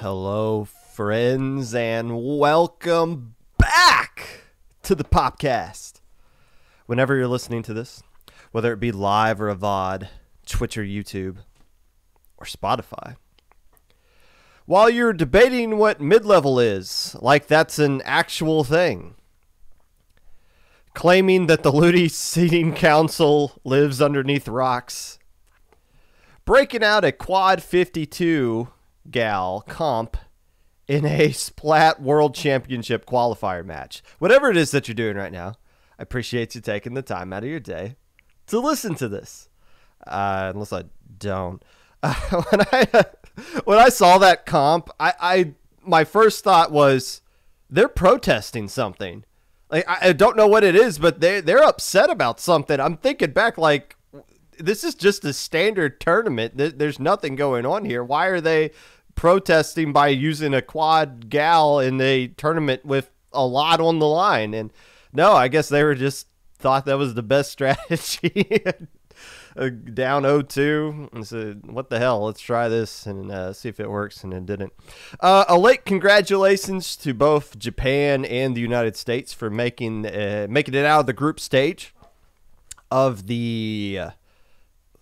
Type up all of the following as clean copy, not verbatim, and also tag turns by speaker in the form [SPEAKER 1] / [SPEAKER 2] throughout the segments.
[SPEAKER 1] Hello, friends, and welcome back to the Popcast. Whenever you're listening to this, whether it be live or a VOD, Twitch or YouTube, or Spotify, while you're debating what mid-level is, like that's an actual thing, claiming that the LUTI Seating Council lives underneath rocks, breaking out a Quad 52 gal comp in a Splat World Championship qualifier match. Whatever it is that you're doing right now, I appreciate you taking the time out of your day to listen to this. Unless I don't. When I saw that comp, my first thought was they're protesting something. Like, I don't know what it is, but they're upset about something. I'm thinking back, like, this is just a standard tournament. There's nothing going on here. Why are they protesting by using a quad gal in a tournament with a lot on the line? And no, I guess they were just thought that was the best strategy. Down 0-2 and said, what the hell, let's try this and see if it works, and it didn't. A late congratulations to both Japan and the United States for making it out of the group stage of the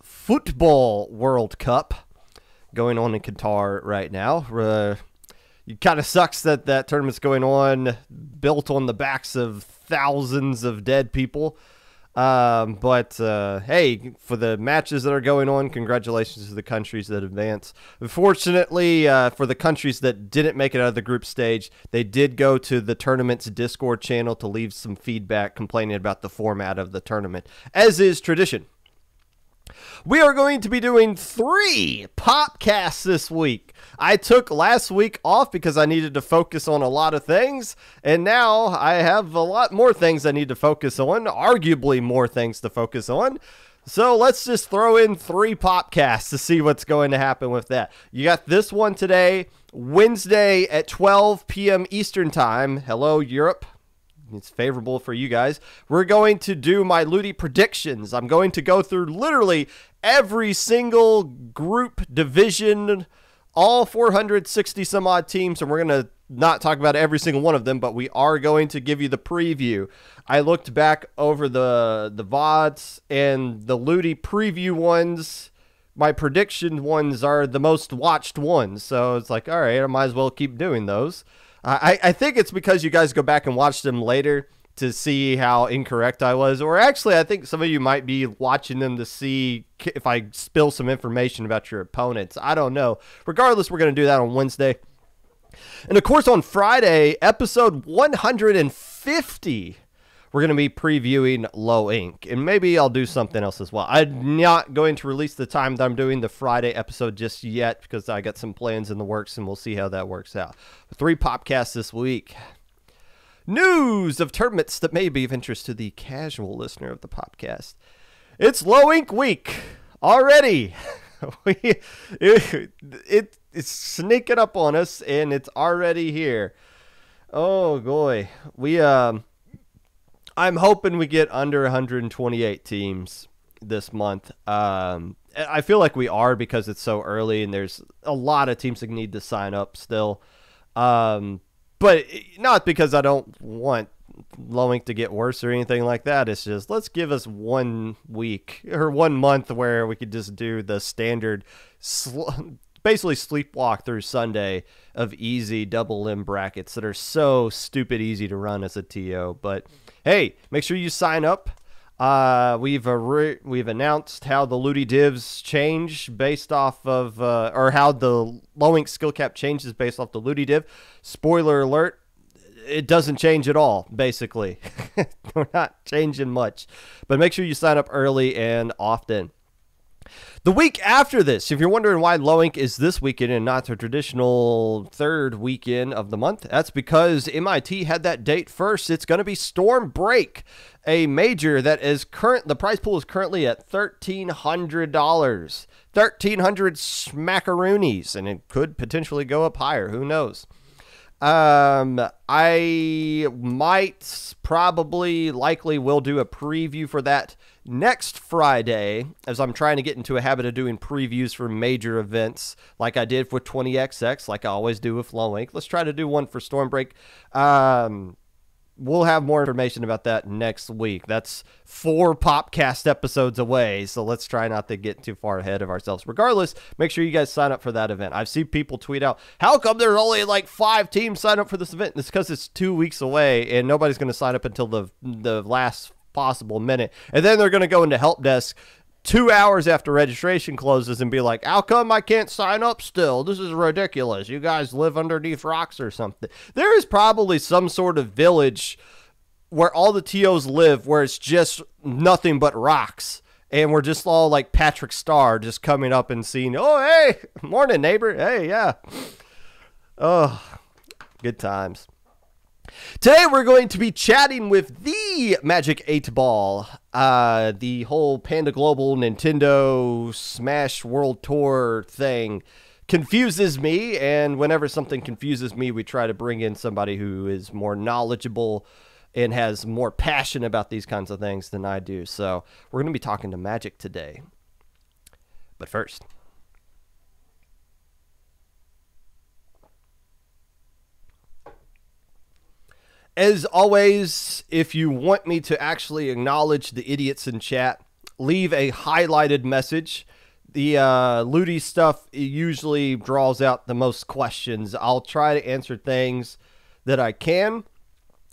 [SPEAKER 1] Football World Cup going on in Qatar right now. It kind of sucks that tournament's going on, built on the backs of thousands of dead people. But hey, for the matches that are going on, congratulations to the countries that advance. Unfortunately, for the countries that didn't make it out of the group stage, they did go to the tournament's Discord channel to leave some feedback complaining about the format of the tournament, as is tradition. We are going to be doing 3 Popcasts this week. I took last week off because I needed to focus on a lot of things, and now I have a lot more things I need to focus on, arguably more things to focus on. So let's just throw in 3 Popcasts to see what's going to happen with that. You got this one today, Wednesday at 12 p.m. Eastern Time. Hello, Europe. It's favorable for you guys. We're going to do my LUTI predictions. I'm going to go through literally every single group, division, all 460 some odd teams, and we're going to not talk about every single one of them, but we are going to give you the preview. I looked back over the VODs, and the LUTI preview ones, my prediction ones are the most watched ones, so it's like, all right, I might as well keep doing those. I think it's because you guys go back and watch them later to see how incorrect I was. Or actually, I think some of you might be watching them to see if I spill some information about your opponents. I don't know. Regardless, we're going to do that on Wednesday. And of course, on Friday, episode 150, we're going to be previewing Low Ink. And maybe I'll do something else as well. I'm not going to release the time that I'm doing the Friday episode just yet because I got some plans in the works, and we'll see how that works out. 3 Popcasts this week. News of tournaments that may be of interest to the casual listener of the Popcast. It's Low Ink week already. It's sneaking up on us, and it's already here. Oh, boy. I'm hoping we get under 128 teams this month. I feel like we are because it's so early and there's a lot of teams that need to sign up still. But not because I don't want Low Ink to get worse or anything like that. It's just, let's give us 1 week or 1 month where we could just do the standard, basically sleepwalk through Sunday of easy double limb brackets that are so stupid easy to run as a TO. But hey, make sure you sign up. We've announced how the LUTI divs change based off of, or how the Low Ink skill cap changes based off the LUTI div. Spoiler alert, it doesn't change at all, basically. We're not changing much. But make sure you sign up early and often. The week after this, if you're wondering why Low Ink is this weekend and not the traditional 3rd weekend of the month, that's because MIT had that date first. It's going to be Storm Break, a major that is the prize pool is currently at $1,300. 1,300 smackaroonies, and it could potentially go up higher. Who knows? I might likely will do a preview for that next Friday, as I'm trying to get into a habit of doing previews for major events like I did with 20XX, like I always do with Low Ink. Let's try to do one for Stormbreak. We'll have more information about that next week. That's 4 Popcast episodes away, so let's try not to get too far ahead of ourselves. Regardless, make sure you guys sign up for that event. I've seen people tweet out, how come there's only like 5 teams sign up for this event? It's because it's 2 weeks away, and nobody's going to sign up until the last possible minute. And then they're going to go into help desk 2 hours after registration closes and be like, how come I can't sign up still? This is ridiculous. You guys live underneath rocks or something. There is probably some sort of village where all the TOs live where it's just nothing but rocks. And we're just all like Patrick Starr just coming up and seeing, oh, hey, morning, neighbor. Hey, yeah. Oh, good times. Today we're going to be chatting with the Magic8ball, the whole Panda Global Nintendo Smash World Tour thing confuses me, and whenever something confuses me, we try to bring in somebody who is more knowledgeable and has more passion about these kinds of things than I do. So we're going to be talking to Magic today. But first, as always, if you want me to actually acknowledge the idiots in chat, leave a highlighted message. The LUTI stuff usually draws out the most questions. I'll try to answer things that I can.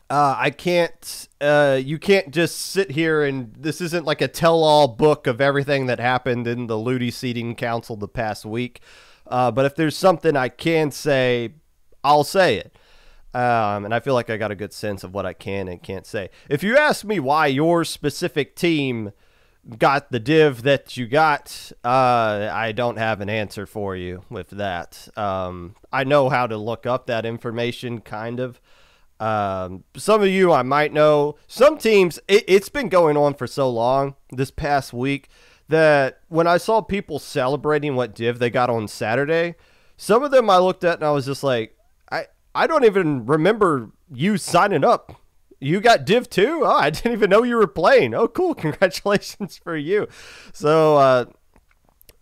[SPEAKER 1] I can't, you can't just sit here and this isn't like a tell-all book of everything that happened in the LUTI seating council the past week. But if there's something I can say, I'll say it. And I feel like I got a good sense of what I can and can't say. If you ask me why your specific team got the div that you got, I don't have an answer for you with that. I know how to look up that information, kind of. Some of you I might know. Some teams, it's been going on for so long this past week that when I saw people celebrating what div they got on Saturday, some of them I looked at and I was just like, I don't even remember you signing up. You got div too? Oh, I didn't even know you were playing. Oh, cool. Congratulations for you. So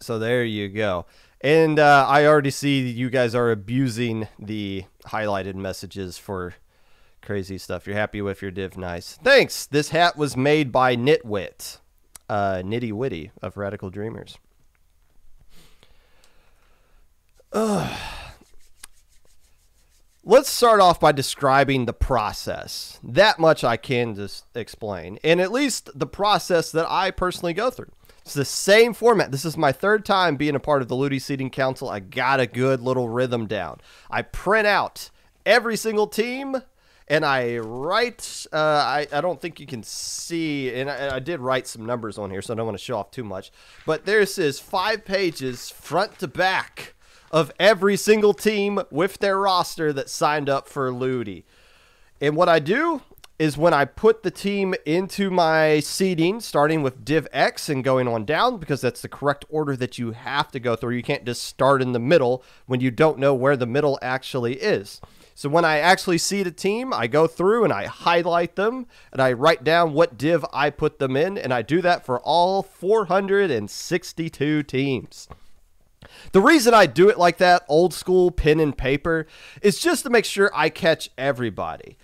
[SPEAKER 1] there you go. And I already see you guys are abusing the highlighted messages for crazy stuff. You're happy with your div. Nice. Thanks. This hat was made by Nitwit. Nitty Witty of Radical Dreamers. Let's start off by describing the process. That much I can just explain. And at least the process that I personally go through. It's the same format. This is my 3rd time being a part of the LUTI Seating Council. I got a good little rhythm down. I print out every single team and I write, I don't think you can see, and I did write some numbers on here, so I don't want to show off too much. But this is 5 pages front to back of every single team with their roster that signed up for LUTI. And what I do is when I put the team into my seeding, starting with Div X and going on down, because that's the correct order that you have to go through. You can't just start in the middle when you don't know where the middle actually is. So when I actually seed a team, I go through and I highlight them and I write down what div I put them in, and I do that for all 462 teams. The reason I do it like that, old school pen and paper, is just to make sure I catch everybody.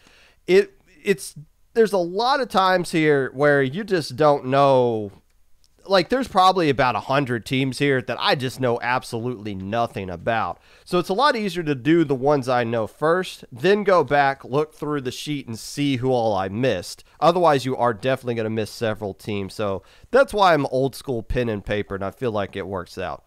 [SPEAKER 1] There's a lot of times here where you just don't know. Like, there's probably about 100 teams here that I just know absolutely nothing about. So it's a lot easier to do the ones I know first, then go back, look through the sheet, and see who all I missed. Otherwise, you are definitely going to miss several teams. So that's why I'm old school pen and paper, and I feel like it works out.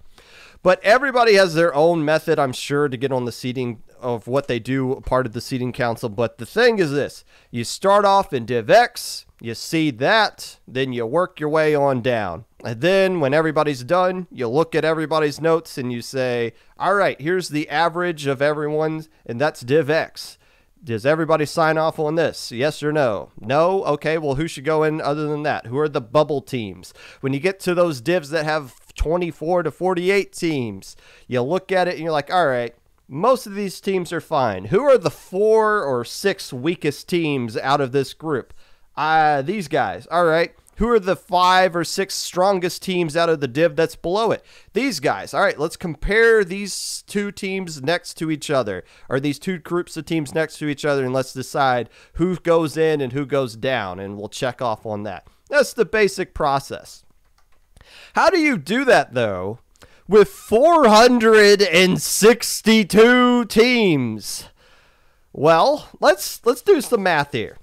[SPEAKER 1] But everybody has their own method, I'm sure, to get on the seating of what they do, part of the seating council. But the thing is this: you start off in Div X, you seed that, then you work your way on down. And then when everybody's done, you look at everybody's notes and you say, all right, here's the average of everyone's, and that's Div X. Does everybody sign off on this? Yes or no? No? Okay, well, who should go in other than that? Who are the bubble teams? When you get to those divs that have 24 to 48 teams, you look at it and you're like, all right, most of these teams are fine. Who are the 4 or 6 weakest teams out of this group? These guys. All right. Who are the 5 or 6 strongest teams out of the div that's below it? These guys. All right, let's compare these 2 teams next to each other, or these 2 groups of teams next to each other, and let's decide who goes in and who goes down, and we'll check off on that. That's the basic process. How do you do that, though, with 462 teams? Well, let's do some math here.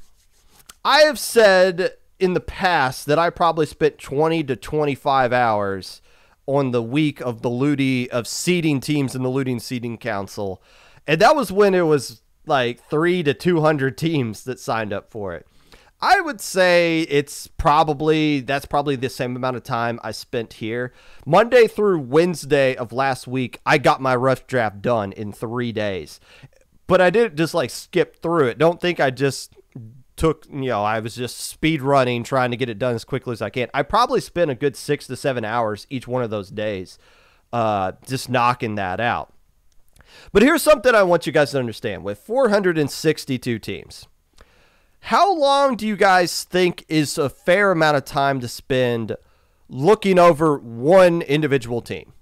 [SPEAKER 1] I have said in the past that I probably spent 20 to 25 hours on the week of the LUTI, of seeding teams in the LUTI Seeding Council. And that was when it was like 300 to 200 teams that signed up for it. I would say that's probably the same amount of time I spent here. Monday through Wednesday of last week, I got my rough draft done in 3 days. But I didn't just like skip through it. Don't think I just I was just speed running, trying to get it done as quickly as I can. I probably spent a good 6 to 7 hours each one of those days just knocking that out. But here's something I want you guys to understand. With 462 teams, how long do you guys think is a fair amount of time to spend looking over one individual team?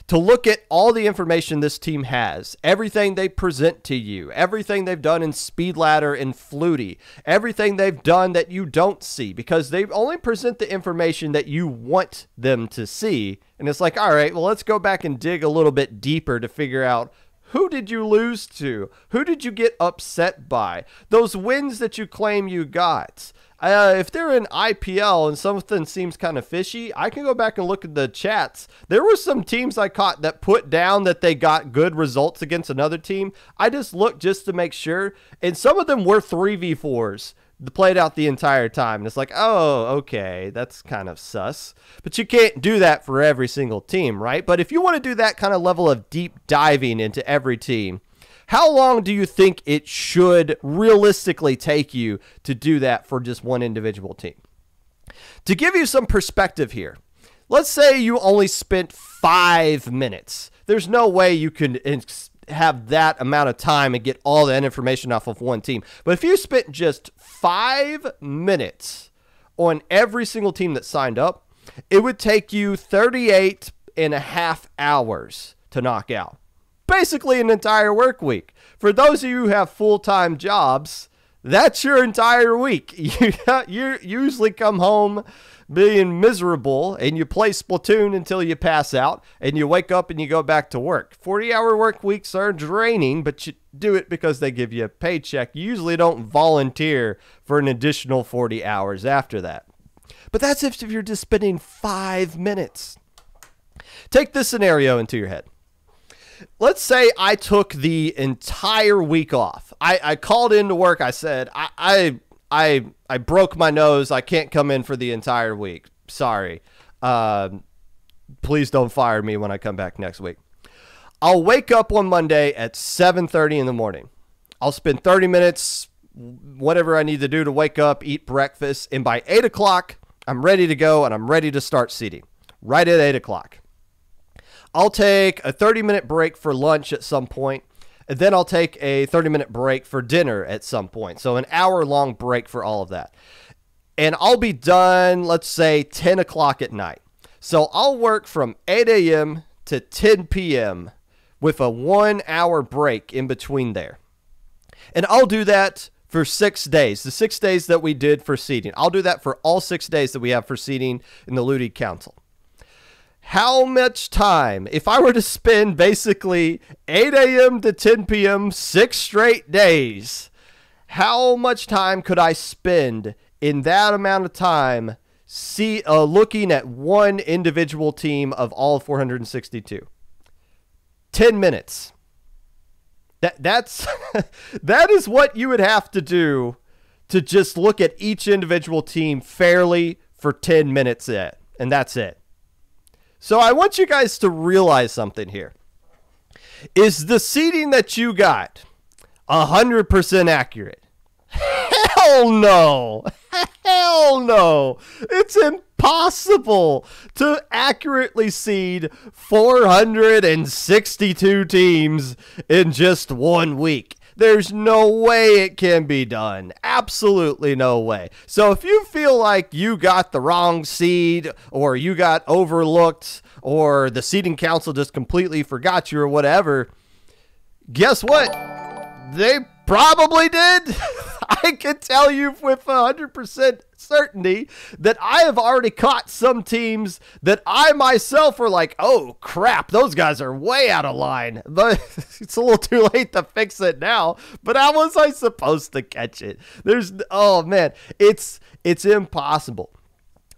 [SPEAKER 1] To look at all the information this team has, everything they present to you, everything they've done in Speed Ladder and Flutie, everything they've done that you don't see, because they only present the information that you want them to see. And it's like, all right, well, let's go back and dig a little bit deeper to figure out, who did you lose to? Who did you get upset by? Those wins that you claim you got. If they're in IPL and something seems kind of fishy, I can go back and look at the chats. There were some teams I caught that put down that they got good results against another team. I just looked just to make sure. And some of them were 3v4s. Played out the entire time. And it's like, oh, okay, that's kind of sus. But you can't do that for every single team, right? But if you want to do that kind of level of deep diving into every team, how long do you think it should realistically take you to do that for just one individual team? To give you some perspective here, let's say you only spent 5 minutes. There's no way you can have that amount of time and get all that information off of one team. But if you spent just 5 minutes on every single team that signed up, it would take you 38 and a half hours to knock out. Basically an entire work week. For those of you who have full-time jobs, that's your entire week. You usually come home being miserable and you play Splatoon until you pass out and you wake up and you go back to work. 40-hour work weeks are draining, but you do it because they give you a paycheck. You usually don't volunteer for an additional 40 hours after that. But that's if you're just spending 5 minutes. Take this scenario into your head. Let's say I took the entire week off. I called into work. I said, I broke my nose. I can't come in for the entire week. Sorry. Please don't fire me when I come back next week. I'll wake up on Monday at 7:30 in the morning. I'll spend 30 minutes, whatever I need to do to wake up, eat breakfast. And by 8 o'clock, I'm ready to go and I'm ready to start seeding. Right at 8 o'clock. I'll take a 30-minute break for lunch at some point, and then I'll take a 30-minute break for dinner at some point. So an hour-long break for all of that. And I'll be done, let's say, 10 o'clock at night. So I'll work from 8 a.m. to 10 p.m. with a 1-hour break in between there. And I'll do that for 6 days, the 6 days that we did for seeding. I'll do that for all 6 days that we have for seeding in the LUTI Council. How much time, if I were to spend basically 8 a.m. to 10 p.m., 6 straight days, how much time could I spend in that amount of time looking at one individual team of all 462? 10 minutes. That's that is what you would have to do to just look at each individual team fairly for 10 minutes, and that's it. So I want you guys to realize something here. Is the seeding that you got 100% accurate? Hell no. Hell no. It's impossible to accurately seed 462 teams in just 1 week. There's no way it can be done. Absolutely no way. So if you feel like you got the wrong seed or you got overlooked or the seeding council just completely forgot you or whatever, guess what? They probably did. I can tell you with 100% certainty that I have already caught some teams that I myself were like, oh crap, those guys are way out of line. But it's a little too late to fix it now. But how was I supposed to catch it? Oh man, it's impossible.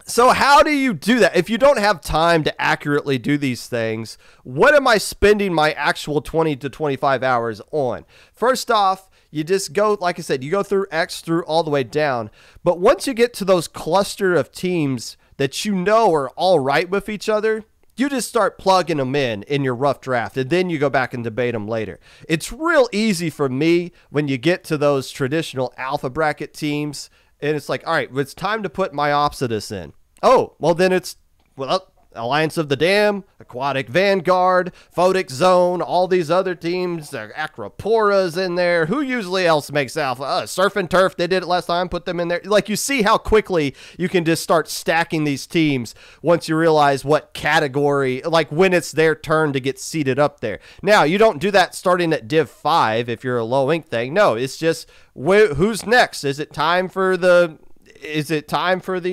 [SPEAKER 1] So how do you do that? If you don't have time to accurately do these things, what am I spending my actual 20 to 25 hours on? First off, you just go, like I said, you go through X through all the way down. But once you get to those cluster of teams that you know are all right with each other, you just start plugging them in your rough draft, and then you go back and debate them later. It's real easy for me when you get to those traditional alpha bracket teams, and it's like, all right, it's time to put my Myopsidas in. Oh, well, then it's, well, Alliance of the Dam, Aquatic Vanguard, Photic Zone, all these other teams, Acropora's in there. Who usually else makes alpha? Surf and Turf, they did it last time, put them in there. Like, you see how quickly you can just start stacking these teams once you realize what category, like when it's their turn to get seated up there. Now, you don't do that starting at Div 5 if you're a low ink thing. No, it's just, who's next? Is it time for the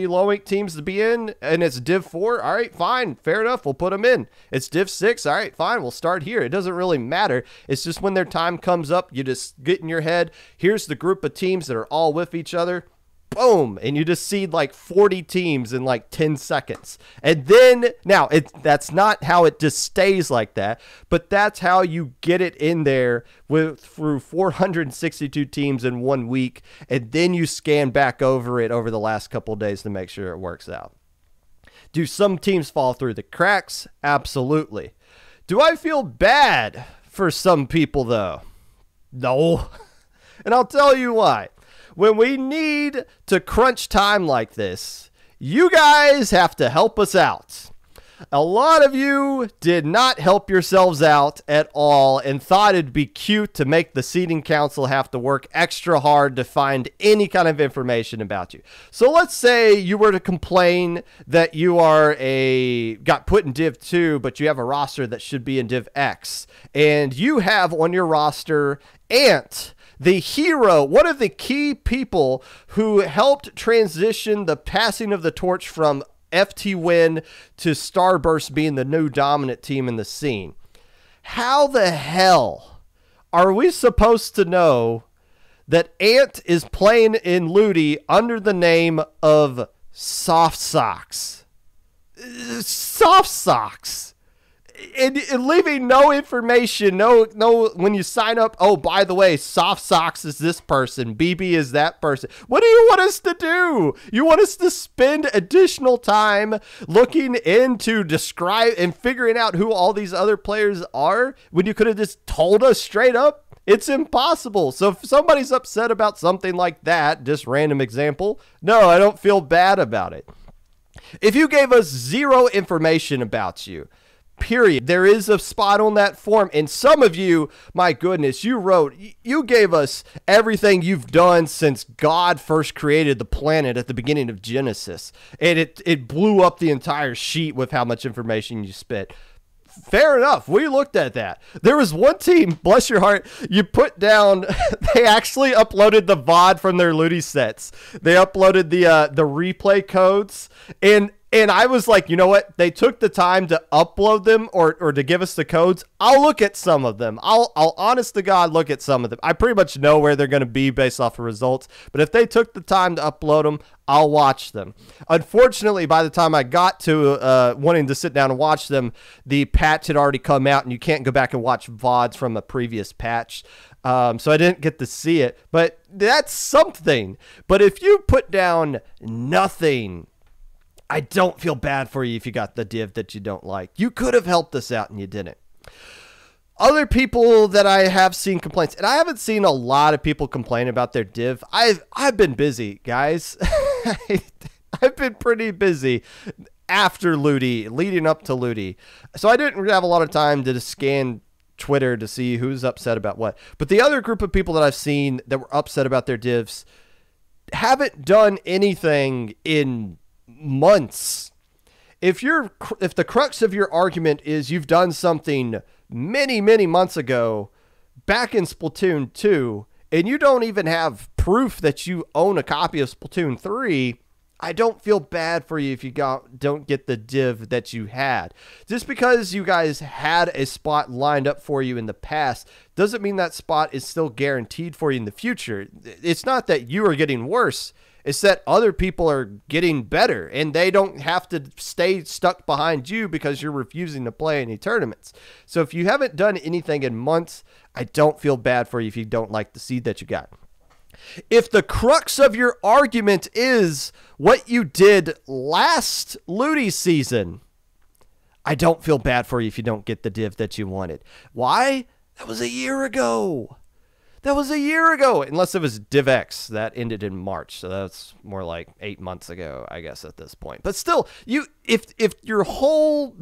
[SPEAKER 1] low ink teams to be in? And it's Div 4. All right, fine. Fair enough. We'll put them in. It's Div 6. All right, fine. We'll start here. It doesn't really matter. It's just when their time comes up, you just get in your head, here's the group of teams that are all with each other. Boom. And you just seed like 40 teams in like 10 seconds. And then, now, that's not how it just stays like that, but that's how you get it in there through 462 teams in 1 week. And then you scan back over it over the last couple of days to make sure it works out. Do some teams fall through the cracks? Absolutely. Do I feel bad for some people, though? No. And I'll tell you why. When we need to crunch time like this, you guys have to help us out. A lot of you did not help yourselves out at all and thought it'd be cute to make the seeding council have to work extra hard to find any kind of information about you. So let's say you were to complain that you got put in Div 2, but you have a roster that should be in Div X, and you have on your roster Ant, the hero, one of the key people who helped transition the passing of the torch from FT Win to Starburst being the new dominant team in the scene. How the hell are we supposed to know that Ant is playing in LUTI under the name of Soft Socks? Soft Socks. And leaving no information, no, when you sign up, oh, by the way, Soft Socks is this person, BB is that person. What do you want us to do? You want us to spend additional time looking into describe and figuring out who all these other players are when you could have just told us straight up? It's impossible. So if somebody's upset about something like that, just random example, no, I don't feel bad about it. If you gave us zero information about you, period. There is a spot on that form. And some of you, my goodness, you gave us everything you've done since God first created the planet at the beginning of Genesis. And it blew up the entire sheet with how much information you spit. Fair enough. We looked at that. There was one team, bless your heart, you put down, they actually uploaded the VOD from their LUTI sets. They uploaded the replay codes, and I was like, you know what? They took the time to upload them or to give us the codes. I'll look at some of them. I'll honest to God look at some of them. I pretty much know where they're going to be based off of results. But if they took the time to upload them, I'll watch them. Unfortunately, by the time I got to wanting to sit down and watch them, the patch had already come out, and you can't go back and watch VODs from a previous patch. So I didn't get to see it. But that's something. But if you put down nothing, I don't feel bad for you if you got the div that you don't like. You could have helped us out and you didn't. Other people that I have seen complaints, and I haven't seen a lot of people complain about their div. I've been busy, guys. I've been pretty busy after LUTI, leading up to LUTI. So I didn't have a lot of time to scan Twitter to see who's upset about what. But the other group of people that I've seen that were upset about their divs haven't done anything in months. If the crux of your argument is you've done something many, many months ago back in Splatoon 2, and you don't even have proof that you own a copy of Splatoon 3, I don't feel bad for you if you don't get the div that you had. Just because you guys had a spot lined up for you in the past doesn't mean that spot is still guaranteed for you in the future. It's not that you are getting worse. It's that other people are getting better, and they don't have to stay stuck behind you because you're refusing to play any tournaments. So if you haven't done anything in months, I don't feel bad for you if you don't like the seed that you got. If the crux of your argument is what you did last LUTI season, I don't feel bad for you if you don't get the div that you wanted. Why? That was a year ago. That was a year ago, unless it was DivX that ended in March. So that's more like 8 months ago, I guess, at this point. But still, if your whole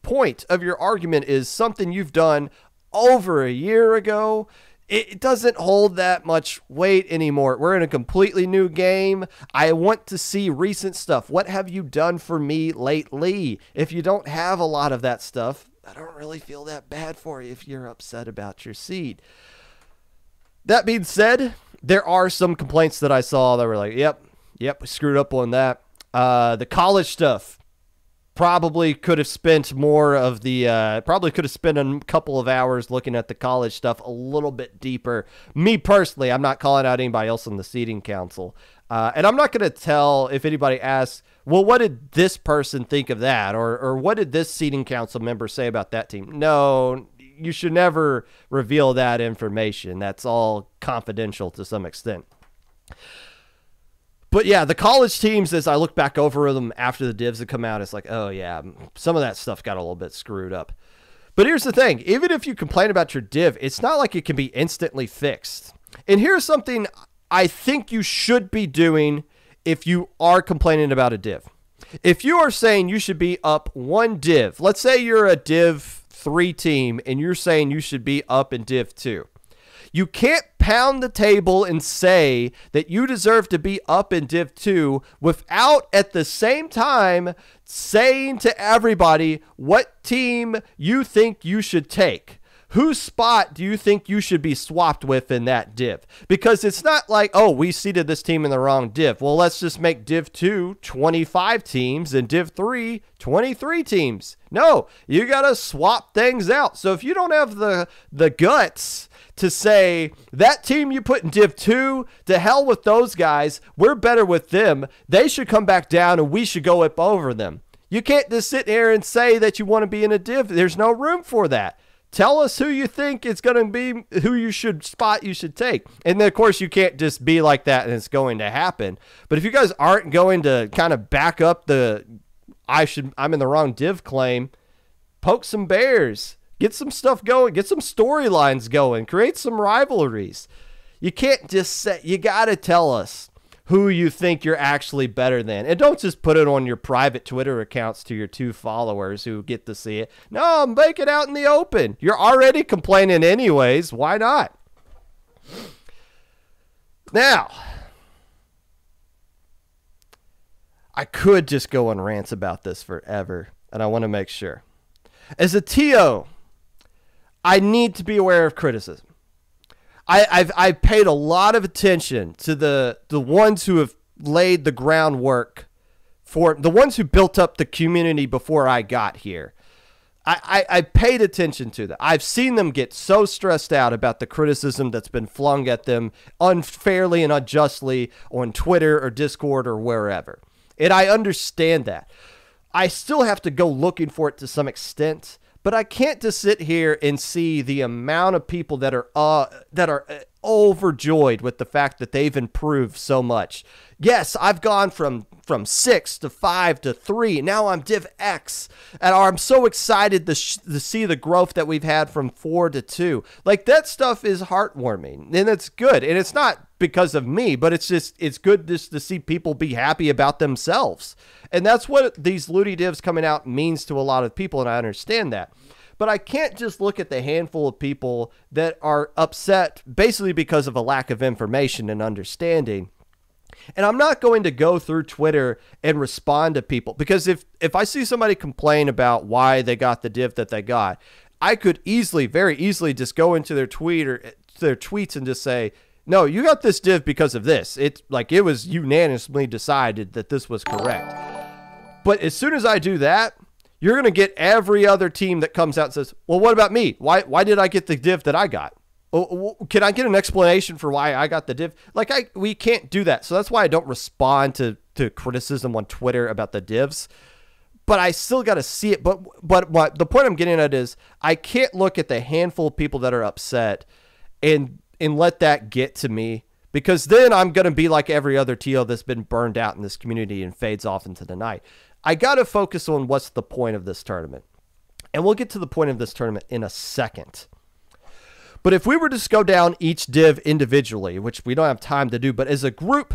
[SPEAKER 1] point of your argument is something you've done over a year ago, it doesn't hold that much weight anymore. We're in a completely new game. I want to see recent stuff. What have you done for me lately? If you don't have a lot of that stuff, I don't really feel that bad for you if you're upset about your seed. That being said, there are some complaints that I saw that were like, yep, we screwed up on that. The college stuff. Probably could have spent more of the, probably could have spent a couple of hours looking at the college stuff a little bit deeper. Me personally, I'm not calling out anybody else on the seating council. And I'm not going to tell if anybody asks, well, what did this person think of that? Or what did this seating council member say about that team? No, you should never reveal that information. That's all confidential to some extent. But yeah, the college teams, as I look back over them after the divs had come out, it's like, oh yeah, some of that stuff got a little bit screwed up. But here's the thing. Even if you complain about your div, it's not like it can be instantly fixed. And here's something I think you should be doing if you are complaining about a div. If you are saying you should be up one div, let's say you're a div 3 team and you're saying you should be up in div 2. You can't pound the table and say that you deserve to be up in Div 2 without at the same time saying to everybody what team you think you should take. Whose spot do you think you should be swapped with in that div? Because it's not like, oh, we seeded this team in the wrong div. Well, let's just make Div 2 25 teams and Div 3 23 teams. No, you got to swap things out. So if you don't have the guts to say that team you put in Div 2, to hell with those guys, we're better with them, they should come back down and we should go up over them. You can't just sit here and say that you want to be in a div. There's no room for that. Tell us who you think is going to be, who you should take. And then, of course, you can't just be like that and it's going to happen. But if you guys aren't going to kind of back up the I'm in the wrong div claim, poke some bears. Get some stuff going. Get some storylines going. Create some rivalries. You can't just say, you got to tell us who you think you're actually better than. And don't just put it on your private Twitter accounts to your 2 followers who get to see it. No, make it out in the open. You're already complaining anyways. Why not? Now, I could just go on rants about this forever, and I want to make sure. As a TO, I need to be aware of criticism. I've paid a lot of attention to the ones who have laid the groundwork for the ones who built up the community before I got here. I paid attention to that. I've seen them get so stressed out about the criticism that's been flung at them unfairly and unjustly on Twitter or Discord or wherever. And I understand that. I still have to go looking for it to some extent. But I can't just sit here and see the amount of people that are overjoyed with the fact that they've improved so much. Yes, I've gone from 6 to 5 to 3. Now I'm Div X. And I'm so excited to see the growth that we've had from 4 to 2. Like, that stuff is heartwarming. And it's good. And it's not because of me, but it's good just to see people be happy about themselves. And that's what these LUTI divs coming out means to a lot of people, and I understand that. but I can't just look at the handful of people that are upset basically because of a lack of information and understanding. And I'm not going to go through Twitter and respond to people, because if I see somebody complain about why they got the div that they got, I could very easily just go into their tweet or their tweets and just say, no, you got this div because of this. It's like it was unanimously decided that this was correct. But as soon as I do that, you're going to get every other team that comes out and says, well, what about me? Why did I get the div that I got? Can I get an explanation for why I got the div? We can't do that. So that's why I don't respond to criticism on Twitter about the divs. But I still got to see it. But the point I'm getting at is I can't look at the handful of people that are upset and let that get to me, because then I'm going to be like every other TL that's been burned out in this community and fades off into the night. I got to focus on what's the point of this tournament. And we'll get to the point of this tournament in a second. But if we were to just go down each div individually, which we don't have time to do, but as a group,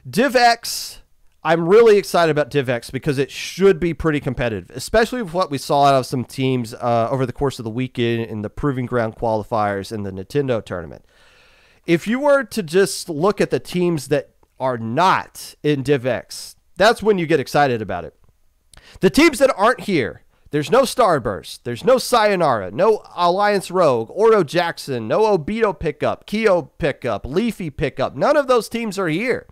[SPEAKER 1] Div X, I'm really excited about Div X because it should be pretty competitive, especially with what we saw out of some teams over the course of the weekend in the Proving Ground qualifiers in the Nintendo tournament. If you were to just look at the teams that are not in Div X, that's when you get excited about it. The teams that aren't here, there's no Starburst, there's no Sayonara, no Alliance Rogue, Oro Jackson, no Obito pickup, Kyo pickup, Leafy pickup. None of those teams are here.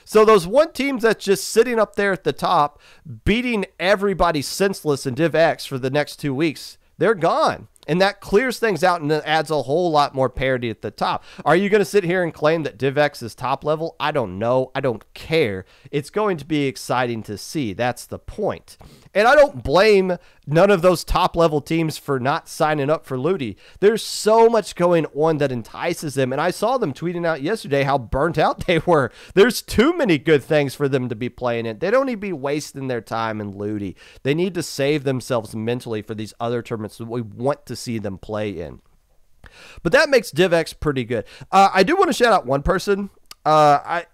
[SPEAKER 1] So those one teams that's just sitting up there at the top, beating everybody senseless in Div X for the next 2 weeks, they're gone. And that clears things out and adds a whole lot more parity at the top. Are you going to sit here and claim that Div X is top level? I don't know. I don't care. It's going to be exciting to see. That's the point. And I don't blame none of those top level teams for not signing up for LUTI. There's so much going on that entices them. And I saw them tweeting out yesterday how burnt out they were. There's too many good things for them to be playing in. They don't need to be wasting their time in LUTI. They need to save themselves mentally for these other tournaments that we want to see them play in. But that makes Div X pretty good. I do want to shout out one person. I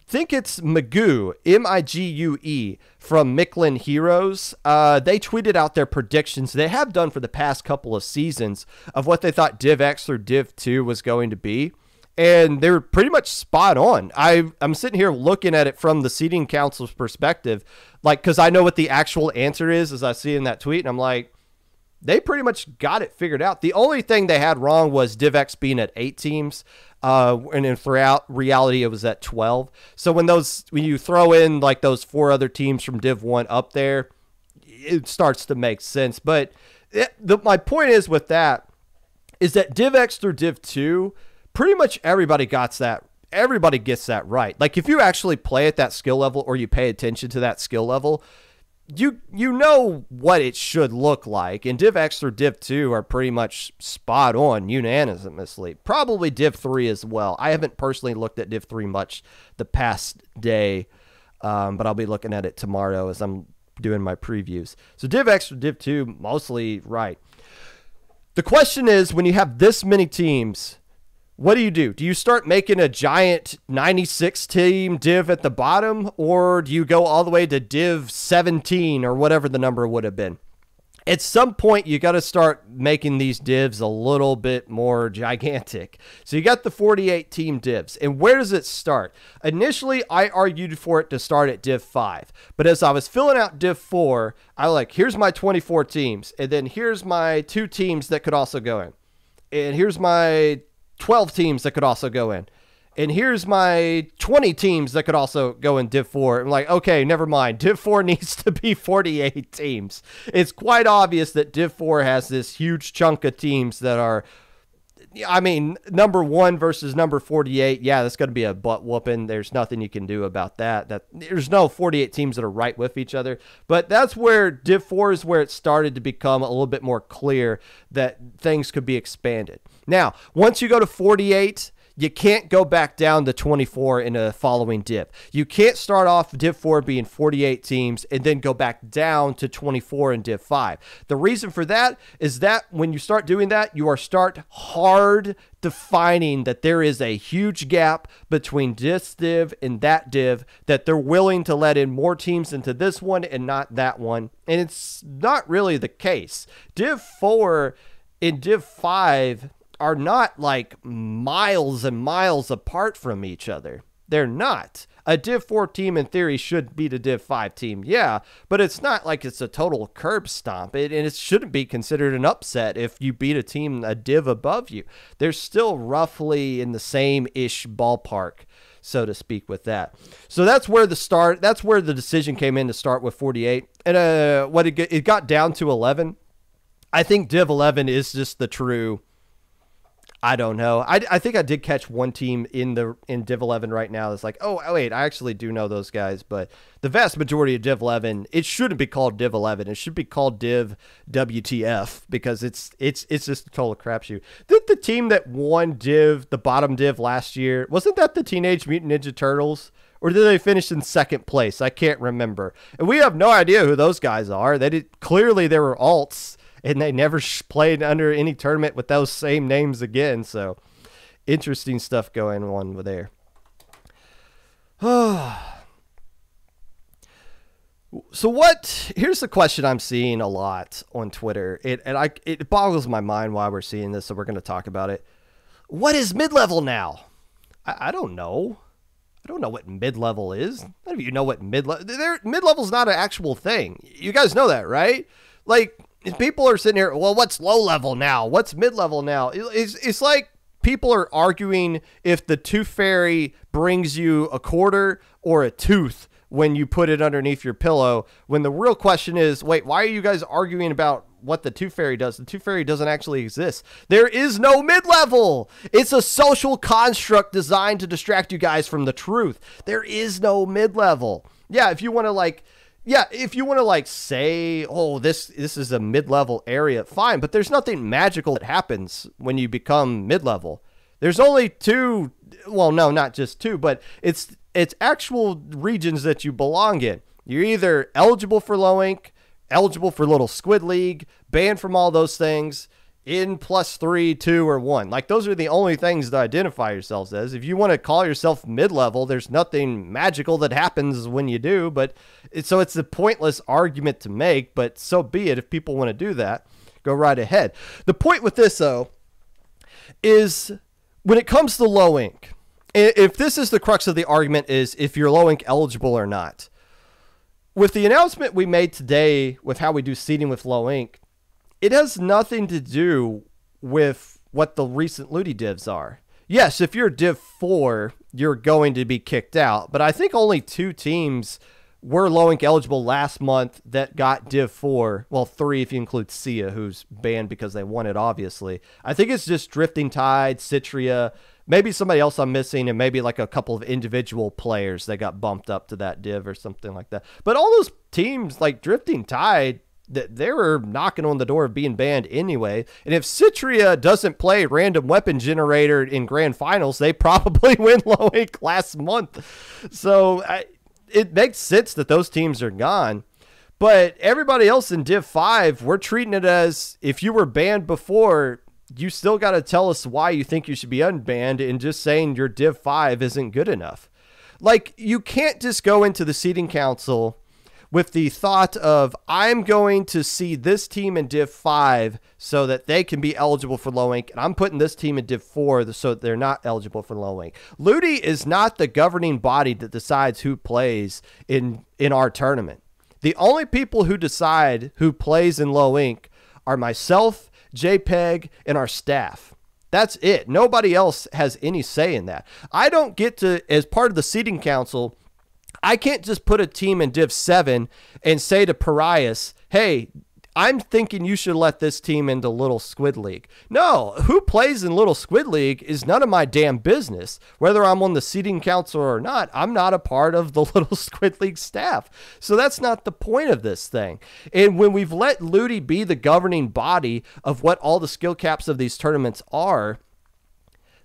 [SPEAKER 1] think it's Migue, M-I-G-U-E, from Micklin Heroes. They tweeted out their predictions. They have done for the past couple of seasons of what they thought Div X or Div 2 was going to be. And they're pretty much spot on. I'm sitting here looking at it from the seating council's perspective, because I know what the actual answer is as I see in that tweet. And I'm like, they pretty much got it figured out. The only thing they had wrong was Div X being at 8 teams. And in reality, it was at 12. So when you throw in those 4 other teams from Div 1 up there, it starts to make sense. But my point is with that is that Div X through Div 2, pretty much everybody gets that. Everybody gets that right. If you actually play at that skill level or you pay attention to that skill level, you know what it should look like. And Div X or Div 2 are pretty much spot on unanimously. Probably Div 3 as well. I haven't personally looked at Div 3 much the past day, but I'll be looking at it tomorrow as I'm doing my previews. So Div X or Div 2, mostly right. The question is, when you have this many teams, what do? Do you start making a giant 96 team div at the bottom, or do you go all the way to Div 17 or whatever the number would have been? At some point, you got to start making these divs a little bit more gigantic. So you got the 48 team divs. And where does it start? Initially, I argued for it to start at Div 5. But as I was filling out Div 4, I was like, here's my 24 teams. And then here's my 2 teams that could also go in. And here's my 12 teams that could also go in. And here's my 20 teams that could also go in Div 4. I'm like, okay, never mind. Div 4 needs to be 48 teams. It's quite obvious that Div 4 has this huge chunk of teams that are, number 1 versus number 48. Yeah, that's going to be a butt whooping. There's nothing you can do about that. There's no 48 teams that are right with each other. But that's where Div 4 is where it started to become a little bit more clear that things could be expanded. Now, once you go to 48, You can't go back down to 24 in a following div. You can't start off Div 4 being 48 teams and then go back down to 24 in Div 5. The reason for that is that when you start doing that, you are start hard defining that there is a huge gap between this div and that div, that they're willing to let in more teams into this one and not that one. And it's not really the case. Div 4 and Div 5 are not like miles and miles apart from each other. They're not. A Div 4 team in theory should beat a Div 5 team, yeah, but it's not like it's a total curb stomp. And it shouldn't be considered an upset if you beat a team a div above you. They're still roughly in the same-ish ballpark, so to speak, with that. So that's where the decision came in to start with 48. And it got down to 11. I think Div 11 is just the true, I don't know. I think I did catch one team in Div 11 right now that's like, oh, wait, I actually do know those guys. But the vast majority of Div 11, it shouldn't be called Div 11. It should be called Div WTF, because it's just a total crapshoot. The team that won the bottom Div last year, wasn't that the Teenage Mutant Ninja Turtles? Or did they finish in second place? I can't remember. And we have no idea who those guys are. Clearly they were alts, and they never played under any tournament with those same names again. So, interesting stuff going on with there. Here's the question I'm seeing a lot on Twitter. It boggles my mind why we're seeing this, so we're going to talk about it. What is mid-level now? I don't know. I don't know what mid-level is. None of you know what mid-level is not an actual thing. You guys know that, right? Like, people are sitting here, well, what's low level now? What's mid level now? It's like people are arguing if the tooth fairy brings you a quarter or a tooth when you put it underneath your pillow, when the real question is, wait, why are you guys arguing about what the tooth fairy does? The tooth fairy doesn't actually exist. There is no mid level. It's a social construct designed to distract you guys from the truth. There is no mid level. Yeah, if you want to say, oh, this is a mid-level area, fine. But there's nothing magical that happens when you become mid-level. There's only two, well, no, not just two, but it's actual regions that you belong in. You're either eligible for low ink, eligible for Little Squid League, banned from all those things, in +3, 2, or 1. Like, those are the only things to identify yourselves as. If you want to call yourself mid-level, there's nothing magical that happens when you do, so it's a pointless argument to make, but so be it. If people want to do that, go right ahead. The point with this, though, is when it comes to low ink, if this is the crux of the argument, is if you're low ink eligible or not. With the announcement we made today with how we do seeding with low ink, it has nothing to do with what the recent LUTI divs are. Yes, if you're Div 4, you're going to be kicked out. But I think only 2 teams were low ink eligible last month that got Div 4. Well, 3 if you include Sia, who's banned because they won it, obviously. I think it's just Drifting Tide, Citria, maybe somebody else I'm missing, and maybe like a couple of individual players that got bumped up to that div or something like that. But all those teams like Drifting Tide, they were knocking on the door of being banned anyway. And if Citria doesn't play Random Weapon Generator in Grand Finals, they probably win low ink last month. So it makes sense that those teams are gone. But everybody else in Div 5, we're treating it as if you were banned before, you still got to tell us why you think you should be unbanned, and just saying your Div 5 isn't good enough. Like, you can't just go into the seeding council with the thought of, I'm going to seed this team in Div 5 so that they can be eligible for low ink, and I'm putting this team in Div 4 so that they're not eligible for low ink. LUTI is not the governing body that decides who plays in our tournament. The only people who decide who plays in low ink are myself, JPEG, and our staff. That's it. Nobody else has any say in that. I don't get to, as part of the seeding council, I can't just put a team in Div 7 and say to Parias, hey, I'm thinking you should let this team into Little Squid League. No, who plays in Little Squid League is none of my damn business. Whether I'm on the seeding council or not, I'm not a part of the Little Squid League staff. So that's not the point of this thing. And when we've let LUTI be the governing body of what all the skill caps of these tournaments are,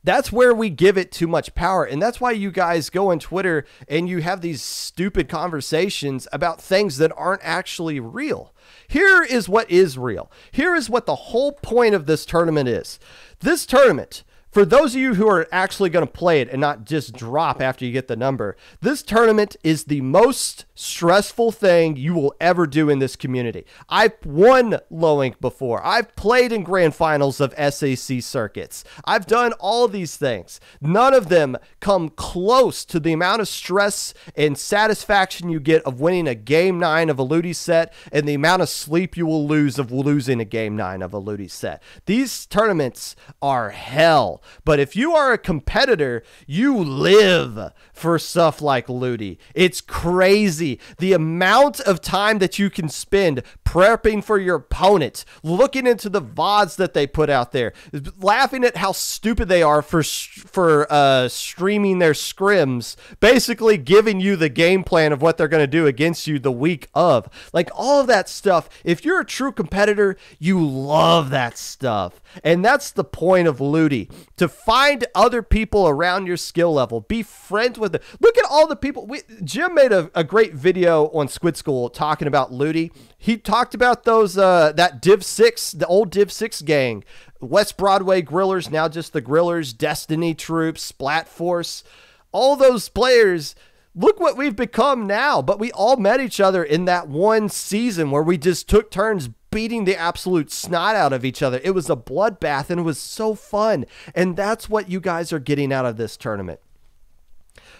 [SPEAKER 1] That's where we give it too much power. And that's why you guys go on Twitter and you have these stupid conversations about things that aren't actually real. Here is what is real. Here is what the whole point of this tournament is. This tournament, for those of you who are actually going to play it and not just drop after you get the number, this tournament is the most stressful thing you will ever do in this community. I've won Low Ink before. I've played in grand finals of SAC circuits. I've done all of these things. None of them come close to the amount of stress and satisfaction you get of winning a game 9 of a LUTI set and the amount of sleep you will lose of losing a game 9 of a LUTI set. These tournaments are hell. But if you are a competitor, you live for stuff like LUTI. It's crazy. The amount of time that you can spend prepping for your opponent, looking into the VODs that they put out there, laughing at how stupid they are for streaming their scrims, basically giving you the game plan of what they're going to do against you the week of. Like all of that stuff, if you're a true competitor, you love that stuff. And that's the point of LUTI, to find other people around your skill level, be friends with them. Look at all the people. Jim made a great video on Squid School talking about LUTI. He talked about those that Div 6, the old Div 6 gang, West Broadway Grillers, now just the Grillers, Destiny Troops, Splat Force, all those players. Look what we've become now. But we all met each other in that one season where we just took turns beating the absolute snot out of each other. It was a bloodbath and it was so fun. And that's what you guys are getting out of this tournament.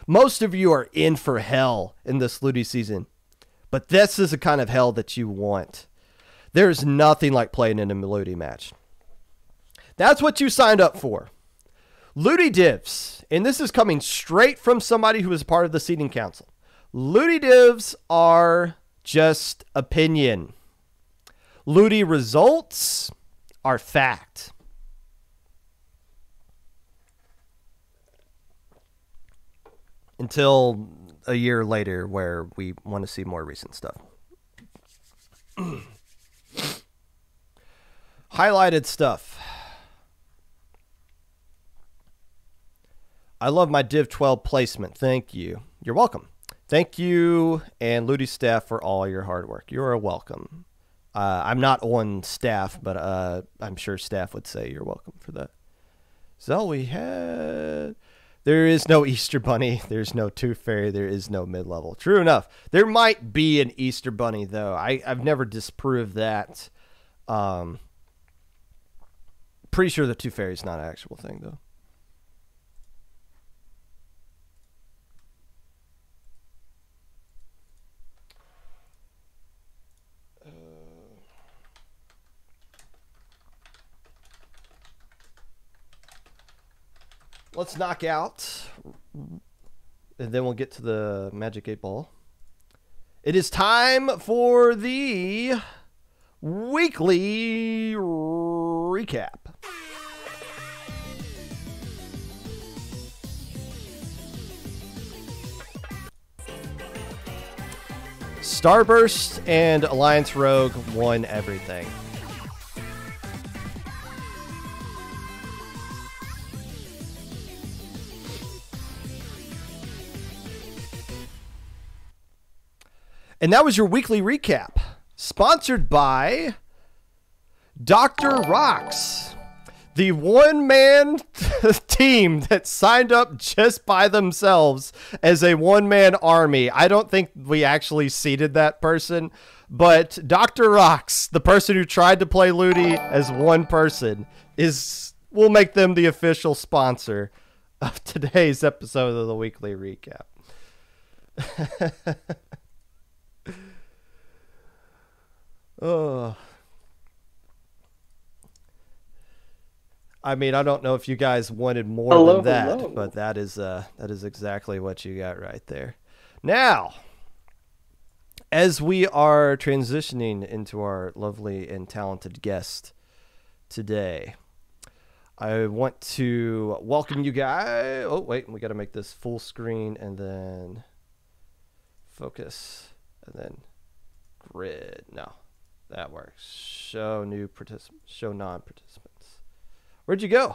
[SPEAKER 1] Most of you are in for hell in this LUTI season, but this is the kind of hell that you want. There's nothing like playing in a LUTI match. That's what you signed up for. LUTI divs, and this is coming straight from somebody who is part of the seating council. LUTI divs are just opinion. LUTI results are fact. Until a year later where we want to see more recent stuff. Highlighted stuff. I love my Div 12 placement. Thank you. You're welcome. Thank you and LUTI staff for all your hard work. You are welcome. I'm not on staff, but I'm sure staff would say you're welcome for that. So we had... There is no Easter Bunny. There's no Tooth Fairy. There is no mid-level. True enough. There might be an Easter Bunny, though. I've never disproved that. Pretty sure the Tooth Fairy is not an actual thing, though. Let's knock out, and then we'll get to the Magic 8-ball. It is time for the weekly recap. Starburst and Alliance Rogue won everything. And that was your weekly recap, sponsored by Dr. Rocks, the one-man team that signed up just by themselves as a one-man army. I don't think we actually seeded that person, but Dr. Rocks, the person who tried to play LUTI as one person, will make them the official sponsor of today's episode of the weekly recap. Oh, I mean, I don't know if you guys wanted more than that, but that is exactly what you got right there. Now, as we are transitioning into our lovely and talented guest today, I want to welcome you guys. Oh, wait, we got to make this full screen and then focus and then grid. No. That works. Show new participants. Show non-participants. Where'd you go?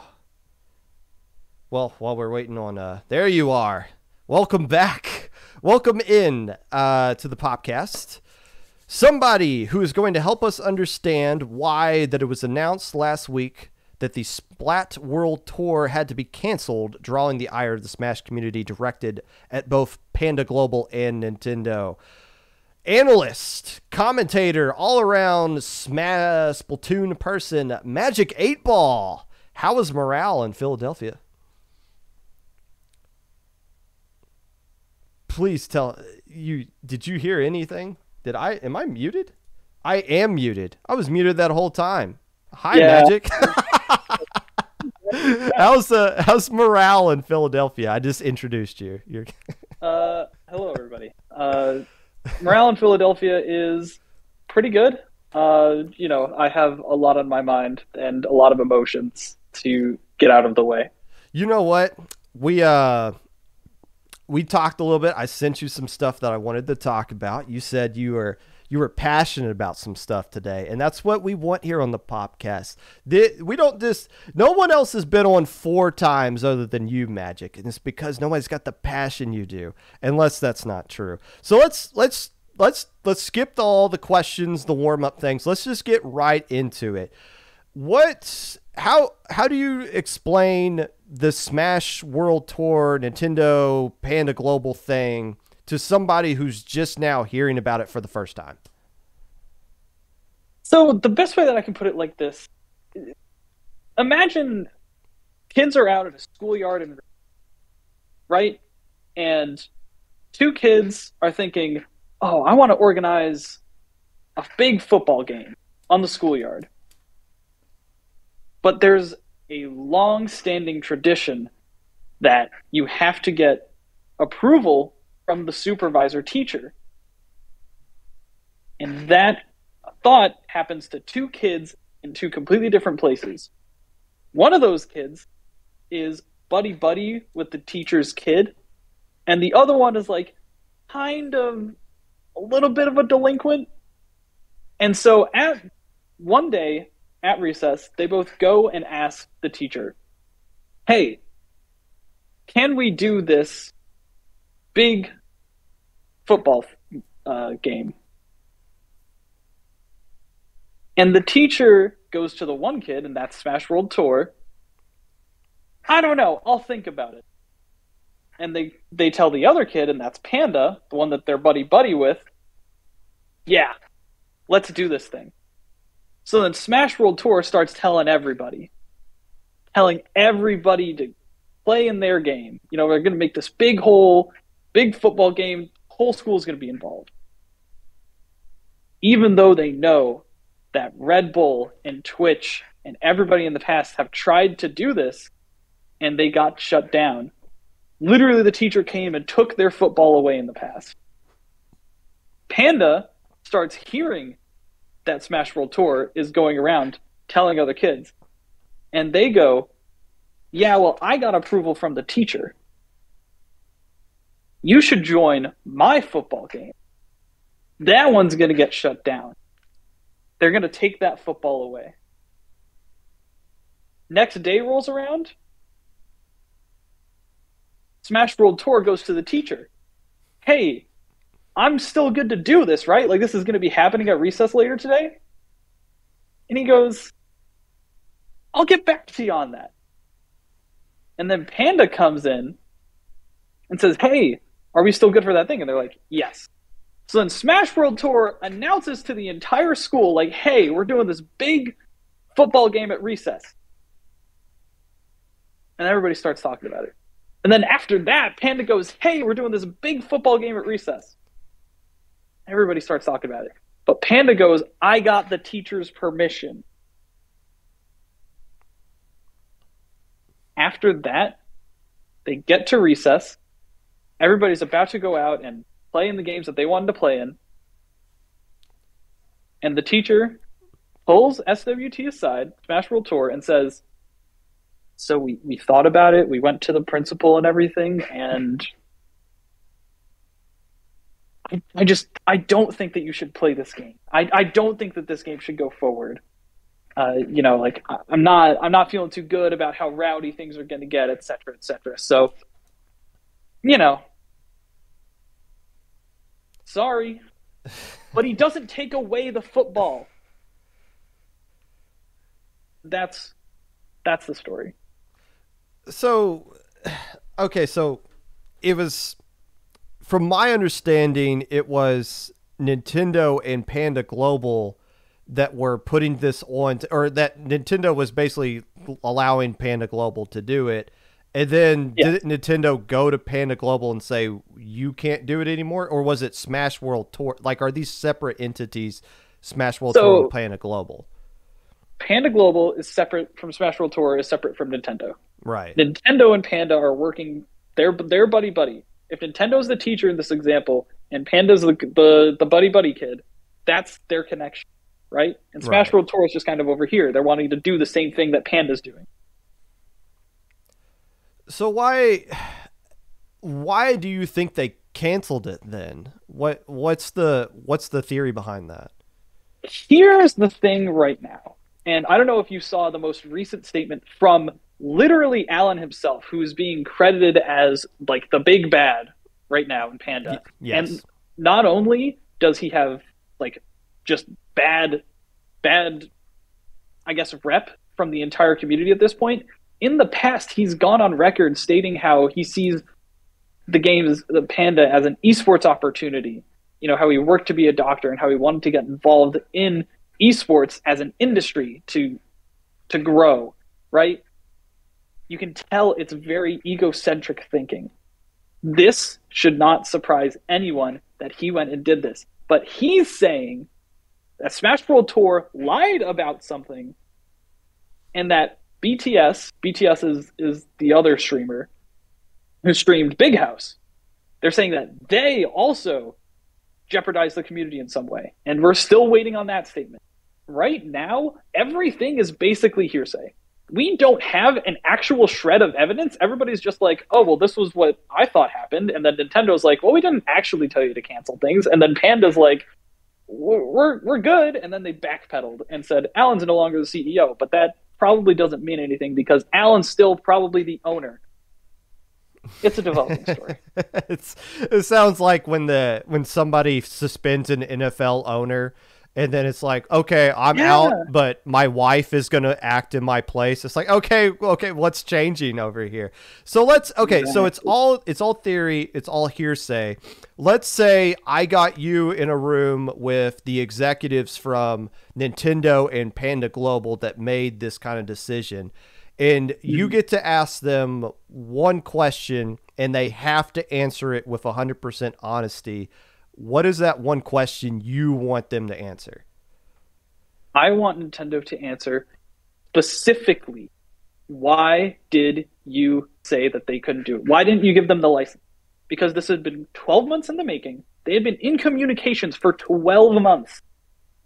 [SPEAKER 1] Well, while we're waiting on, there you are. Welcome back. Welcome in to the Popcast. Somebody who is going to help us understand why that it was announced last week that the Splat World Tour had to be canceled, drawing the ire of the Smash community directed at both Panda Global and Nintendo. Analyst, commentator, all-around Smash Splatoon person, Magic8ball. How is morale in Philadelphia? Please tell you. Did you hear anything? Am I muted? I am muted. I was muted that whole time. Hi, yeah. Magic. How's morale in Philadelphia? I just introduced you.
[SPEAKER 2] Hello everybody. Morale in Philadelphia is pretty good. I have a lot on my mind and a lot of emotions to get out of the way.
[SPEAKER 1] You know what? We talked a little bit. I sent you some stuff that I wanted to talk about. You said you were passionate about some stuff today, and that's what we want here on the Popcast. No one else has been on 4 times other than you, Magic, and it's because nobody's got the passion you do, unless that's not true. So let's skip all the questions, the warm-up things. Let's just get right into it. How do you explain the Smash World Tour, Nintendo Panda Global thing to somebody who's just now hearing about it for the first time?
[SPEAKER 2] So the best way that I can put it like this, imagine kids are out at a schoolyard, right? And 2 kids are thinking, oh, I want to organize a big football game on the schoolyard. But there's a long-standing tradition that you have to get approval from the supervisor teacher. And that thought happens to 2 kids in 2 completely different places. One of those kids is buddy-buddy with the teacher's kid, and the other one is like kind of a little bit of a delinquent. And so one day at recess, they both go and ask the teacher, hey, can we do this big football game? And the teacher goes to the one kid, and that's Smash World Tour. I don't know, I'll think about it. And they tell the other kid, and that's Panda, the one that they're buddy-buddy with, yeah, let's do this thing. So then Smash World Tour starts telling everybody to play in their game. You know, we're going to make this big football game. Whole school is going to be involved. Even though they know that Red Bull and Twitch and everybody in the past have tried to do this and they got shut down. Literally, the teacher came and took their football away in the past. Panda starts hearing that Smash World Tour is going around telling other kids. And they go, yeah, well, I got approval from the teacher. You should join my football game. That one's going to get shut down. They're going to take that football away. Next day rolls around. Smash World Tour goes to the teacher. Hey, I'm still good to do this, right? Like, this is going to be happening at recess later today? And he goes, I'll get back to you on that. And then Panda comes in and says, hey, are we still good for that thing? And they're like, yes. So then Smash World Tour announces to the entire school, like, hey, we're doing this big football game at recess. And everybody starts talking about it. And then after that, Panda goes, hey, we're doing this big football game at recess. Everybody starts talking about it. But Panda goes, I got the teacher's permission. After that, they get to recess. Everybody's about to go out and play in the games that they wanted to play in. And the teacher pulls SWT aside, Smash World Tour, and says, so we thought about it. We went to the principal and everything, and I don't think that you should play this game. I don't think that this game should go forward. Like I'm not feeling too good about how rowdy things are going to get, et cetera, et cetera. So, you know, sorry, but he doesn't take away the football. That's the story.
[SPEAKER 1] So, okay, so it was, from my understanding, it was Nintendo and Panda Global that were putting this on, or that Nintendo was basically allowing Panda Global to do it. And then
[SPEAKER 2] Yeah.
[SPEAKER 1] did Nintendo go to Panda Global and say, you can't do it anymore? Or was it Smash World Tour? Like, are these separate entities, Smash World Tour and
[SPEAKER 2] So
[SPEAKER 1] Panda Global?
[SPEAKER 2] Panda Global is separate from Smash World Tour, is separate from Nintendo.
[SPEAKER 1] Right.
[SPEAKER 2] Nintendo and Panda are working. They're buddy buddy. If Nintendo's the teacher in this example and Panda's the buddy buddy kid, that's their connection, right? And Smash
[SPEAKER 1] Right.
[SPEAKER 2] World Tour is just kind of over here. They're wanting to do the same thing that Panda's doing.
[SPEAKER 1] So why do you think they canceled it then? What's the theory behind that?
[SPEAKER 2] Here's the thing right now, and I don't know if you saw the most recent statement from literally Alan himself, who's being credited as like the big bad right now in Panda.
[SPEAKER 1] Yes.
[SPEAKER 2] And not only does he have like just bad, I guess, rep from the entire community at this point, in the past, he's gone on record stating how he sees the Panda as an esports opportunity. How he worked to be a doctor and how he wanted to get involved in esports as an industry to grow, right? You can tell it's very egocentric thinking. This should not surprise anyone that he went and did this. But he's saying that Smash World Tour lied about something and that BTS is the other streamer who streamed Big House. They're saying that they also jeopardized the community in some way. And we're still waiting on that statement. Right now, everything is basically hearsay. We don't have an actual shred of evidence. Everybody's just like, oh, well, this was what I thought happened. And then Nintendo's like, well, we didn't actually tell you to cancel things. And then Panda's like, we're good. And then they backpedaled and said, Alan's no longer the CEO. But that probably doesn't mean anything because Alan's still probably the owner. It's a developing story.
[SPEAKER 1] It sounds like when somebody suspends an NFL owner and then it's like, okay, I'm out, but my wife is going to act in my place. It's like, okay, what's changing over here? So so it's all theory, it's all hearsay. Let's say I got you in a room with the executives from Nintendo and Panda Global that made this kind of decision. And you get to ask them one question and they have to answer it with 100% honesty. What is that one question you want them to answer?
[SPEAKER 2] I want Nintendo to answer specifically, why did you say that they couldn't do it? Why didn't you give them the license? Because this had been 12 months in the making. They had been in communications for 12 months,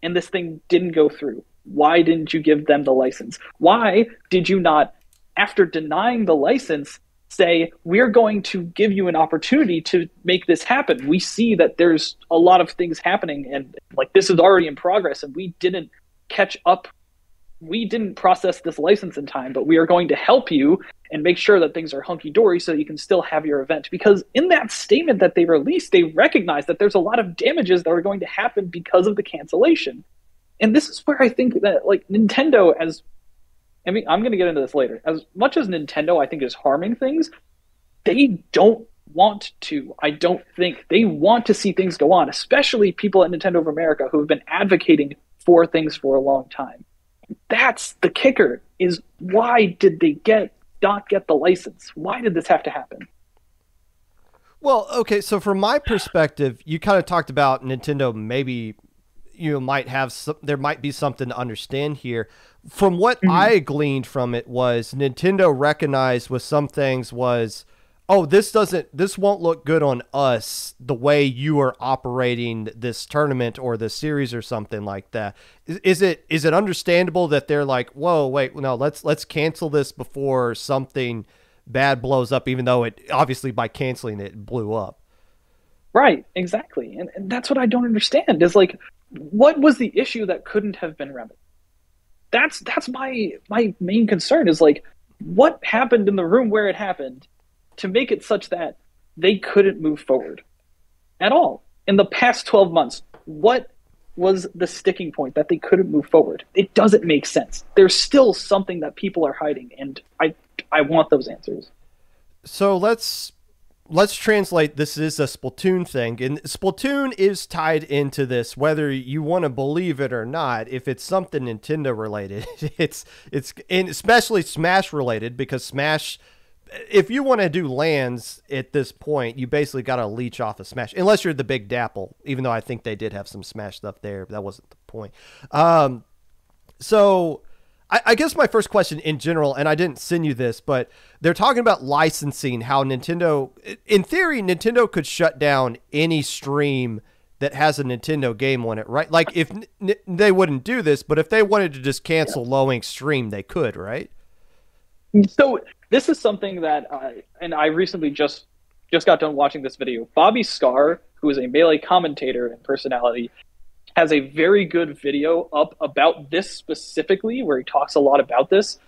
[SPEAKER 2] and this thing didn't go through. Why didn't you give them the license? Why did you not, after denying the license, say, we're going to give you an opportunity to make this happen? We see that there's a lot of things happening, and like this is already in progress, and we didn't catch up. We didn't process this license in time, but we are going to help you and make sure that things are hunky-dory so you can still have your event. Because in that statement that they released, they recognize that there's a lot of damages that are going to happen because of the cancellation. And this is where I think that, like, Nintendo, I'm going to get into this later. As much as Nintendo, I think, is harming things, they don't want to. I don't think they want to see things go on, especially people at Nintendo of America who have been advocating for things for a long time. That's the kicker, is why did they not get the license? Why did this have to happen?
[SPEAKER 1] Well, okay, so from my perspective, you kind of talked about Nintendo maybe there might be something to understand here. From what I gleaned from it was Nintendo recognized with some things was, oh, this won't look good on us the way you are operating this tournament or this series or something like that. Is it understandable that they're like, whoa, wait, no, let's cancel this before something bad blows up, even though it obviously by canceling it blew up?
[SPEAKER 2] Right, exactly. And that's what I don't understand is, like, what was the issue that couldn't have been remedied? That's my main concern is like what happened in the room where it happened to make it such that they couldn't move forward at all. In the past 12 months, what was the sticking point that they couldn't move forward? It doesn't make sense. There's still something that people are hiding, and I want those answers.
[SPEAKER 1] So let's translate. This is a Splatoon thing, and Splatoon is tied into this, whether you want to believe it or not. If it's something Nintendo related, it's and especially Smash related, because Smash, if you want to do lands at this point, you basically got to leech off of Smash, unless you're the Big Dapple, even though I think they did have some Smash stuff there, but that wasn't the point. So I guess my first question in general, and I didn't send you this, but they're talking about licensing, how Nintendo, in theory, Nintendo could shut down any stream that has a Nintendo game on it, right? Like if they wouldn't do this, but if they wanted to just cancel Low-Ink stream, they could, right?
[SPEAKER 2] So this is something that and I recently just got done watching this video. Bobby Scar, who is a Melee commentator and personality, has a very good video up about this specifically, where he talks a lot about this.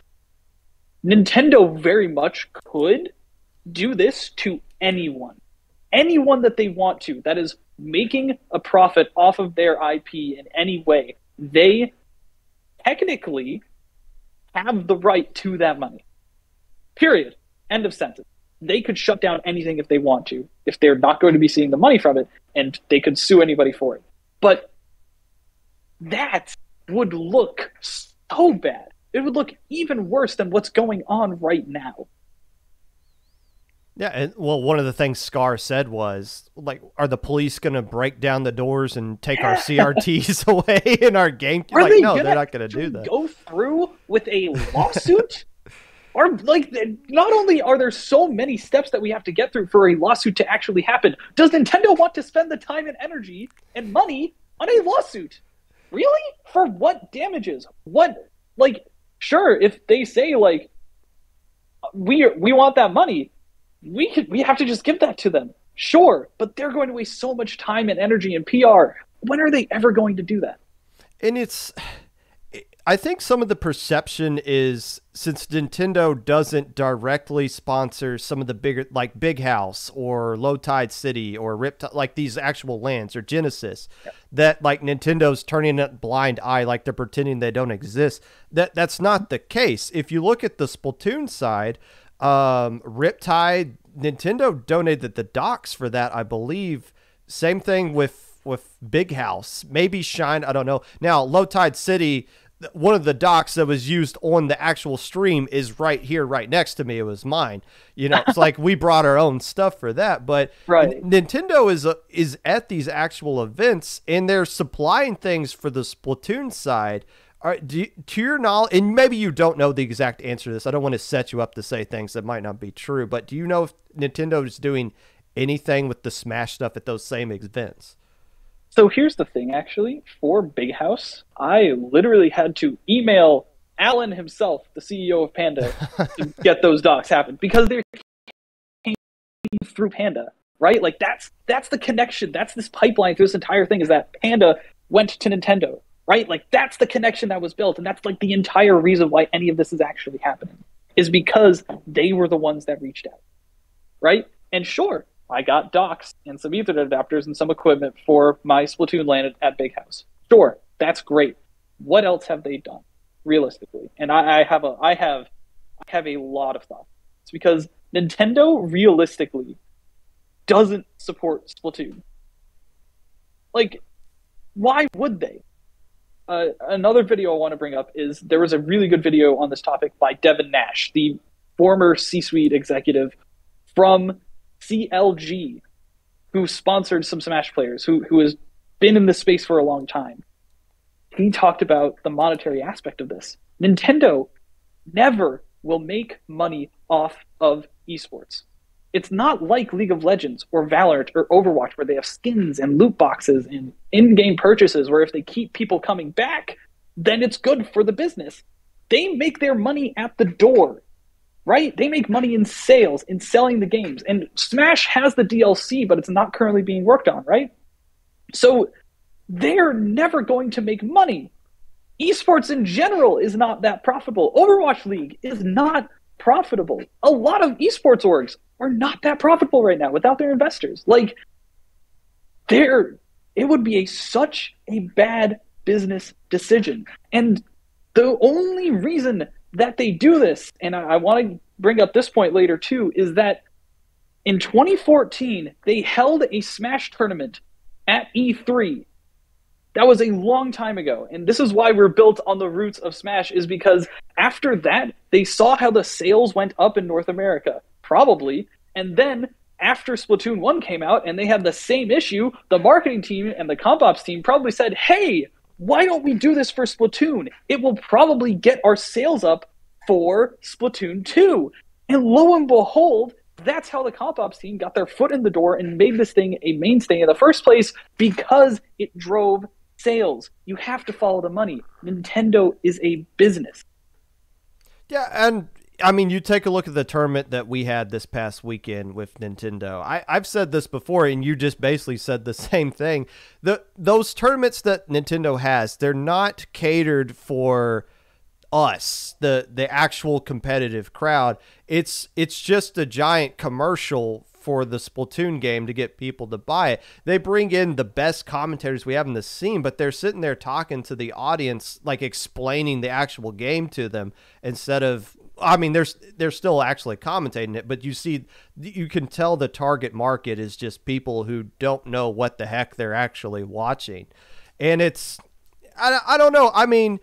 [SPEAKER 2] Nintendo very much could do this to anyone that they want to, that is making a profit off of their IP in any way. They technically have the right to that money. Period. End of sentence. They could shut down anything if they want to, if they're not going to be seeing the money from it, and they could sue anybody for it. But that would look so bad. It would look even worse than what's going on right now.
[SPEAKER 1] Yeah, and well, one of the things Scar said was, like, are the police going to break down the doors and take our CRTs away in our game?
[SPEAKER 2] Are
[SPEAKER 1] like,
[SPEAKER 2] they
[SPEAKER 1] no, they're not going to do that.
[SPEAKER 2] Go through with a lawsuit? Or, like, not only are there so many steps that we have to get through for a lawsuit to actually happen, does Nintendo want to spend the time and energy and money on a lawsuit? Really? For what damages? What, like, sure, if they say, like, we want that money, we have to just give that to them. Sure, but they're going to waste so much time and energy and PR. When are they ever going to do that?
[SPEAKER 1] And I think some of the perception is, since Nintendo doesn't directly sponsor some of the bigger, like Big House or Low Tide City or Riptide, like these actual lands, or Genesis, that like Nintendo's turning a blind eye, like they're pretending they don't exist. That's not the case. If you look at the Splatoon side, Riptide, Nintendo donated the docks for that, I believe. Same thing with Big House, maybe Shine, I don't know. Now, Low Tide City, one of the docks that was used on the actual stream is right here, right next to me. It was mine. You know, it's like we brought our own stuff for that. But
[SPEAKER 2] right.
[SPEAKER 1] Nintendo is at these actual events, and they're supplying things for the Splatoon side. To your knowledge, and maybe you don't know the exact answer to this, I don't want to set you up to say things that might not be true, but do you know if Nintendo is doing anything with the Smash stuff at those same events?
[SPEAKER 2] So here's the thing, actually. For Big House, I literally had to email Alan himself, the CEO of Panda, to get those docs happen, because they're through Panda, right? Like that's the connection. That's this pipeline through this entire thing, is that Panda went to Nintendo, right? Like that's the connection that was built, and that's like the entire reason why any of this is actually happening, is because they were the ones that reached out, right? And sure, I got docks and some Ethernet adapters and some equipment for my Splatoon LAN at Big House. Sure, that's great. What else have they done, realistically? And I have a lot of thoughts. It's because Nintendo realistically doesn't support Splatoon. Like, why would they? Another video I want to bring up is, there was a really good video on this topic by Devin Nash, the former C-suite executive from CLG, who sponsored some Smash players, who has been in this space for a long time. He talked about the monetary aspect of this. Nintendo never will make money off of esports. It's not like League of Legends or Valorant or Overwatch, where they have skins and loot boxes and in-game purchases, where if they keep people coming back, then it's good for the business. They make their money at the door, right? They make money in sales, in selling the games. And Smash has the DLC, but it's not currently being worked on, right? So they're never going to make money Esports in general is not that profitable. Overwatch League is not profitable. A lot of esports orgs are not that profitable right now without their investors. Like, it would be such a bad business decision. And the only reason that they do this, and I want to bring up this point later too, is that in 2014, they held a Smash tournament at E3. That was a long time ago. And this is why we're built on the roots of Smash, is because after that, they saw how the sales went up in North America, probably. And then after Splatoon 1 came out and they had the same issue, the marketing team and the comp ops team probably said, hey, why don't we do this for Splatoon? It will probably get our sales up for Splatoon 2. And lo and behold, that's how the comp ops team got their foot in the door and made this thing a mainstay in the first place, because it drove sales. You have to follow the money. Nintendo is a business.
[SPEAKER 1] Yeah, and I mean, you take a look at the tournament that we had this past weekend with Nintendo. I've said this before, and you just basically said the same thing. Those tournaments that Nintendo has, they're not catered for us, the actual competitive crowd. It's just a giant commercial for the Splatoon game to get people to buy it. They bring in the best commentators we have in the scene, but they're sitting there talking to the audience, like explaining the actual game to them instead of, I mean, they're still actually commentating it, but you can tell the target market is just people who don't know what the heck they're actually watching. And I don't know. I mean,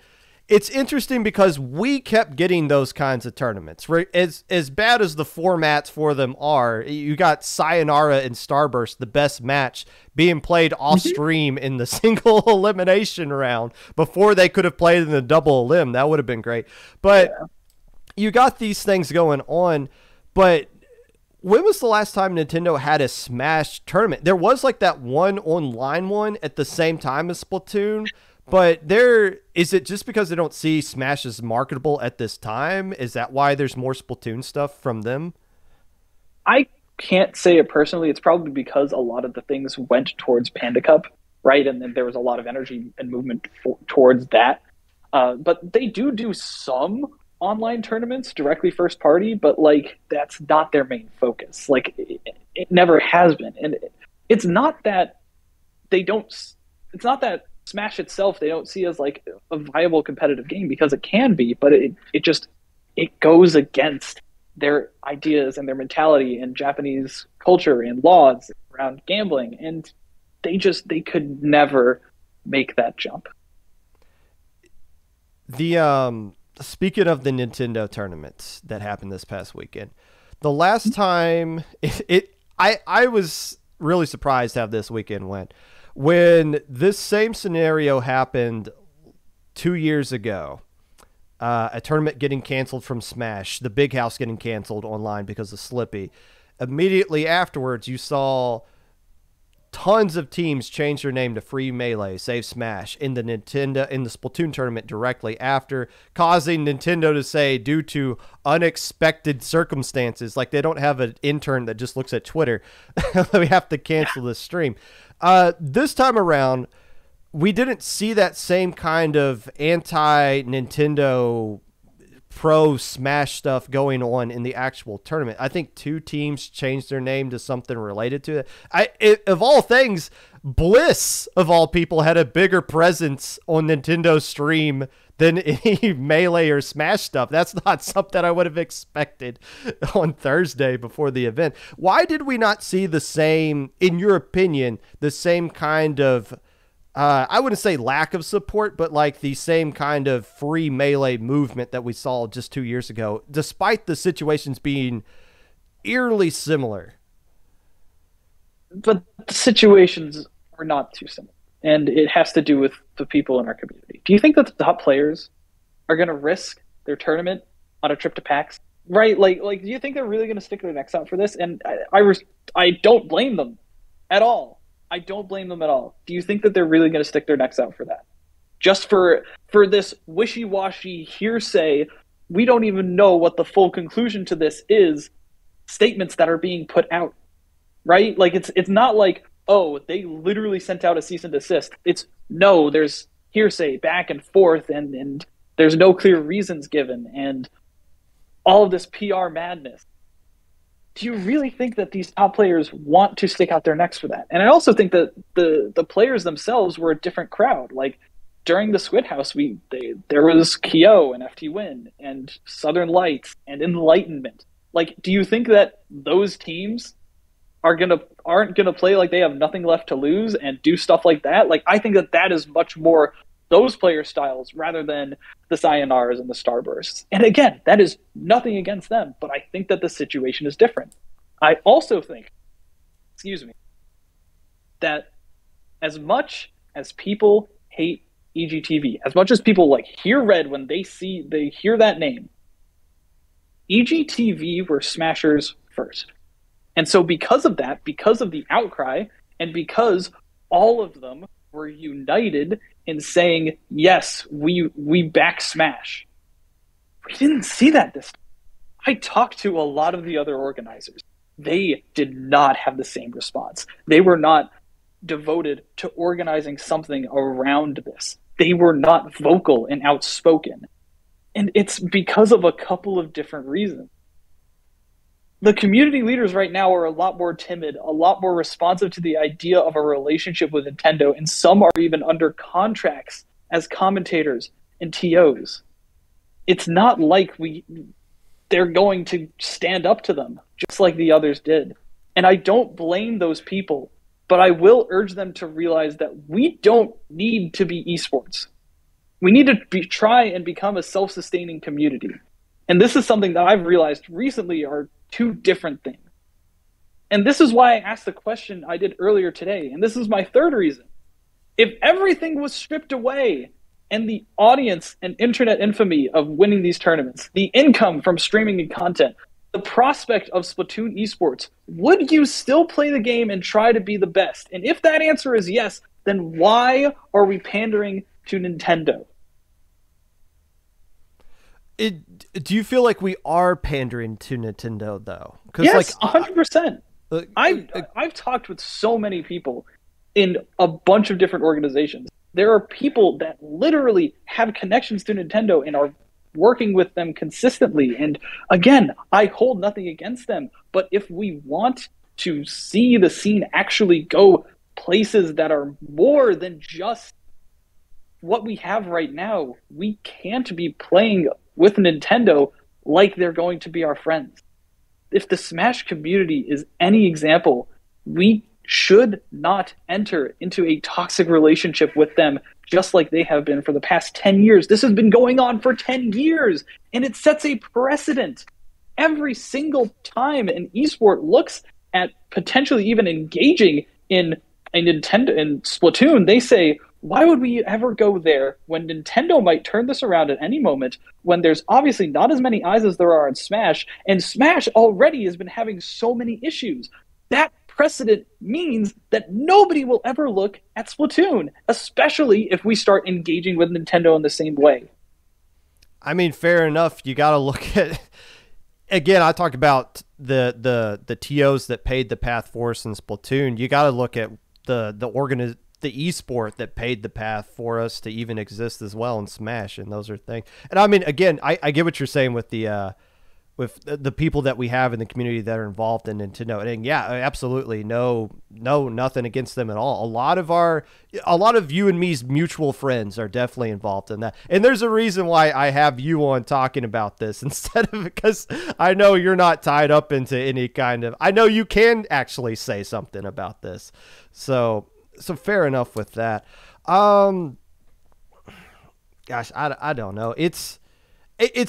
[SPEAKER 1] it's interesting because we kept getting those kinds of tournaments. Right? As bad as the formats for them are, you got Sayonara and Starburst, the best match, being played off stream in the single elimination round before they could have played in the double elim. That would have been great. But you got these things going on. But when was the last time Nintendo had a Smash tournament? There was like that one online one at the same time as Splatoon. But is it just because they don't see Smash as marketable at this time? Is that why there's more Splatoon stuff from them?
[SPEAKER 2] I can't say it personally. It's probably because a lot of the things went towards Panda Cup, right? And then there was a lot of energy and movement towards that. But they do some online tournaments directly first party, but like that's not their main focus. Like it never has been. And it's not that Smash itself they don't see as like a viable competitive game, because it can be, but it goes against their ideas and their mentality and Japanese culture and laws around gambling, and they could never make that jump.
[SPEAKER 1] Speaking of the Nintendo tournaments that happened this past weekend, the last time I was really surprised how this weekend went. When this same scenario happened 2 years ago, a tournament getting canceled from Smash, the Big House getting canceled online because of Slippy, immediately afterwards you saw tons of teams change their name to Free Melee, Save Smash in the Splatoon tournament directly after, causing Nintendo to say, due to unexpected circumstances, like they don't have an intern that just looks at Twitter, we have to cancel the stream. This time around, we didn't see that same kind of anti-Nintendo pro Smash stuff going on in the actual tournament. I think 2 teams changed their name to something related to it. Of all things, Bliss, of all people, had a bigger presence on Nintendo's stream than any Melee or Smash stuff. That's not something I would have expected on Thursday before the event. Why did we not see the same, in your opinion, the same kind of, I wouldn't say lack of support, but like the same kind of Free Melee movement that we saw just 2 years ago, despite the situations being eerily similar?
[SPEAKER 2] But the situations are not too similar. And it has to do with the people in our community. Do you think that the top players are going to risk their tournament on a trip to PAX? Right? Like, do you think they're really going to stick their necks out for this? And I don't blame them at all. I don't blame them at all. Do you think that they're really going to stick their necks out for that? Just for this wishy-washy hearsay, we don't even know what the full conclusion to this is, statements that are being put out, right? Like, it's not like, oh, they literally sent out a cease and desist. It's, no, there's hearsay back and forth, and there's no clear reasons given, and all of this PR madness. Do you really think that these top players want to stick out their necks for that? And I also think that the players themselves were a different crowd. Like during the Squid House, there was Kyo and FT Win and Southern Lights and Enlightenment. Like, do you think that those teams aren't gonna play like they have nothing left to lose and do stuff like that? Like, I think that is much more those player styles rather than the Sayonars and the Starbursts. And again, that is nothing against them, but I think that the situation is different. I also think, that as much as people hate EGTV, as much as people like hear red when they hear that name, EGTV were Smashers first. And so because of that, because of the outcry, and because all of them were united in saying, yes, we back Smash, we didn't see that this time. I talked to a lot of the other organizers. They did not have the same response. They were not devoted to organizing something around this. They were not vocal and outspoken. And it's because of a couple of different reasons. The community leaders right now are a lot more timid, a lot more responsive to the idea of a relationship with Nintendo, and some are even under contracts as commentators and TOs. It's not like they're going to stand up to them, just like the others did. And I don't blame those people, but I will urge them to realize that we don't need to be esports. We need to try and become a self-sustaining community. And this is something that I've realized recently are two different things. And this is why I asked the question I did earlier today. And this is my third reason. If everything was stripped away and the audience and internet infamy of winning these tournaments, the income from streaming and content, the prospect of Splatoon esports, would you still play the game and try to be the best? And if that answer is yes, then why are we pandering to Nintendo?
[SPEAKER 1] Do you feel like we are pandering to Nintendo though?
[SPEAKER 2] Yes, 100%. I've talked with so many people in a bunch of different organizations. There are people that literally have connections to Nintendo and are working with them consistently. And again, I hold nothing against them. But if we want to see the scene actually go places that are more than just what we have right now, we can't be playing with Nintendo like they're going to be our friends. If the Smash community is any example, we should not enter into a toxic relationship with them just like they have been for the past 10 years. This has been going on for 10 years, and it sets a precedent. Every single time an esport looks at potentially even engaging in a Nintendo in Splatoon, they say, why would we ever go there when Nintendo might turn this around at any moment, when there's obviously not as many eyes as there are in Smash, and Smash already has been having so many issues? That precedent means that nobody will ever look at Splatoon, especially if we start engaging with Nintendo in the same way.
[SPEAKER 1] I mean, fair enough. You got to look at, again, I talk about the TOs that paid the path for us in Splatoon. You got to look at the esport that paid the path for us to even exist as well in Smash, and those are things. And I mean, again, I get what you're saying with the people that we have in the community that are involved in Nintendo, and yeah, absolutely, nothing against them at all. A lot of you and me's mutual friends are definitely involved in that, and there's a reason why I have you on talking about this instead of, because I know you're not tied up into any kind of, I know you can actually say something about this, so fair enough with that. Gosh, I don't know. It's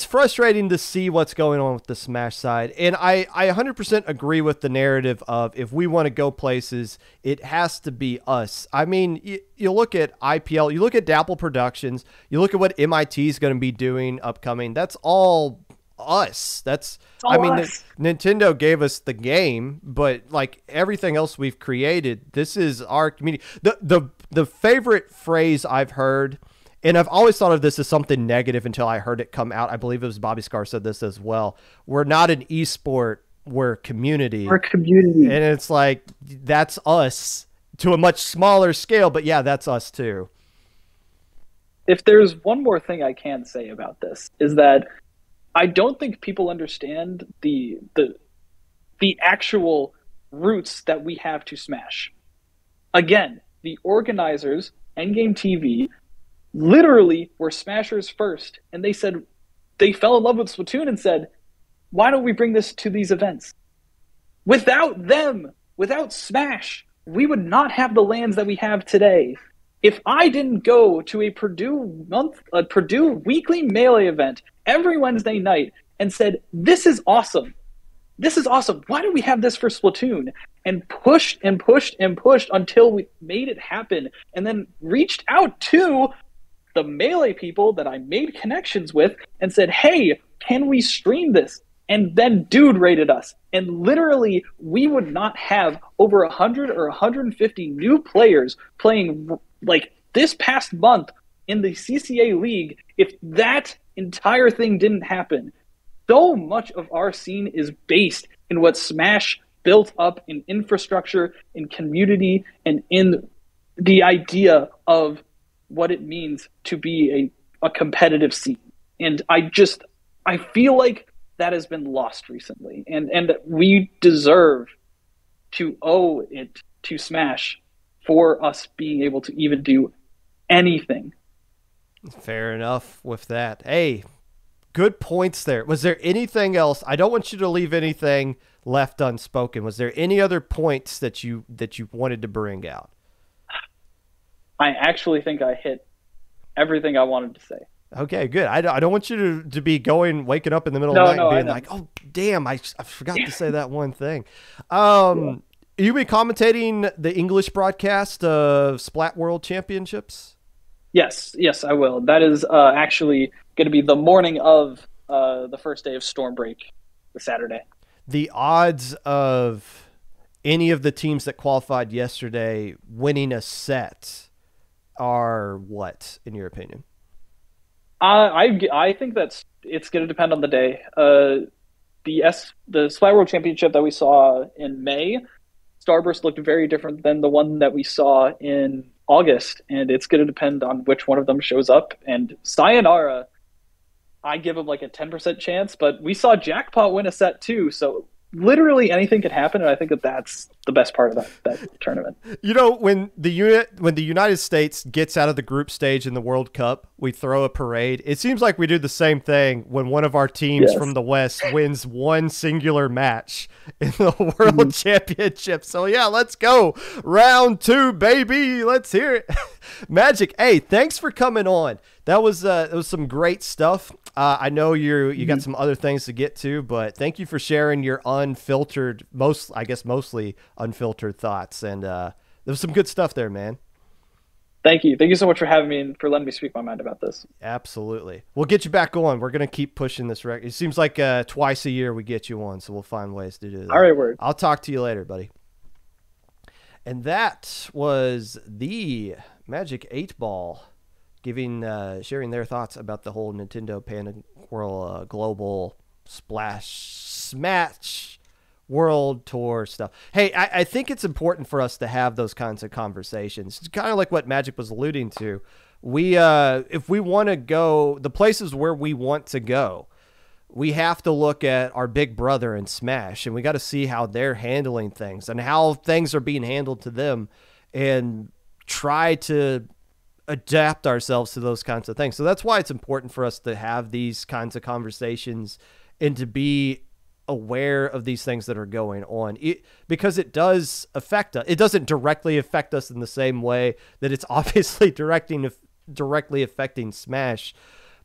[SPEAKER 1] frustrating to see what's going on with the Smash side. And I 100% agree with the narrative of, if we want to go places, it has to be us. I mean, you look at IPL, you look at Dapple Productions, you look at what MIT is going to be doing upcoming. That's all us. Nintendo gave us the game, but like everything else we've created, this is our community. The favorite phrase I've heard, and I've always thought of this as something negative until I heard it come out. I believe it was Bobby Scar said this as well. We're not an esport, we're community.
[SPEAKER 2] We're community.
[SPEAKER 1] And it's like, that's us to a much smaller scale, but yeah, that's us too.
[SPEAKER 2] if there's one more thing I can say about this, is that I don't think people understand the actual roots that we have to Smash. Again, the organizers, Endgame TV, literally were Smashers first, and they said they fell in love with Splatoon and said, why don't we bring this to these events? Without them, without Smash, we would not have the lands that we have today. If I didn't go to a Purdue weekly Melee event every Wednesday night and said, this is awesome. This is awesome. Why don't we have this for Splatoon? And pushed and pushed and pushed until we made it happen, and then reached out to the Melee people that I made connections with and said, hey, can we stream this? And then dude rated us. And literally, we would not have over 100 or 150 new players playing like this past month in the CCA League if that entire thing didn't happen. So much of our scene is based in what Smash built up in infrastructure, in community, and in the idea of what it means to be a competitive scene. And I feel like that has been lost recently. And we deserve to owe it to Smash for us being able to even do anything.
[SPEAKER 1] Fair enough with that. Hey, good points there. Was there anything else? I don't want you to leave anything left unspoken. Was there any other points that you wanted to bring out?
[SPEAKER 2] I actually think I hit everything I wanted to say.
[SPEAKER 1] Okay, good. I don't want you to be waking up in the middle of the night and being like, oh, damn, I forgot to say that one thing. You be commentating the English broadcast of Splat World Championships?
[SPEAKER 2] Yes, I will. That is actually going to be the morning of the first day of Storm Break, the Saturday.
[SPEAKER 1] The odds of any of the teams that qualified yesterday winning a set are what, in your opinion?
[SPEAKER 2] I think it's going to depend on the day. The Splat World Championship that we saw in May, Starburst looked very different than the one that we saw in August, and it's going to depend on which one of them shows up. And Sayonara, I give him like a 10% chance, but we saw Jackpot win a set too, so literally anything could happen, and I think that's the best part of that tournament.
[SPEAKER 1] You know, when the United States gets out of the group stage in the World Cup, we throw a parade. It seems like we do the same thing when one of our teams from the West wins one singular match in the World Championship. So yeah, let's go. Round 2, baby. Let's hear it. Magic, hey, thanks for coming on. That was some great stuff. I know you got some other things to get to, but thank you for sharing your unfiltered, mostly unfiltered thoughts. And there was some good stuff there, man.
[SPEAKER 2] Thank you. Thank you so much for having me and for letting me speak my mind about this.
[SPEAKER 1] Absolutely. We'll get you back on. We're going to keep pushing this record. It seems like twice a year we get you on, so we'll find ways to do that.
[SPEAKER 2] All right, word.
[SPEAKER 1] I'll talk to you later, buddy. And that was the Magic8ball sharing their thoughts about the whole Nintendo Panda World Global Smash World Tour stuff. Hey, I think it's important for us to have those kinds of conversations. It's kind of like what Magic was alluding to. If we want to go the places where we want to go, we have to look at our big brother in Smash, and we got to see how they're handling things and how things are being handled to them, and try to adapt ourselves to those kinds of things. So that's why it's important for us to have these kinds of conversations and to be aware of these things that are going on, because it does affect us. It doesn't directly affect us in the same way that it's obviously directly affecting Smash,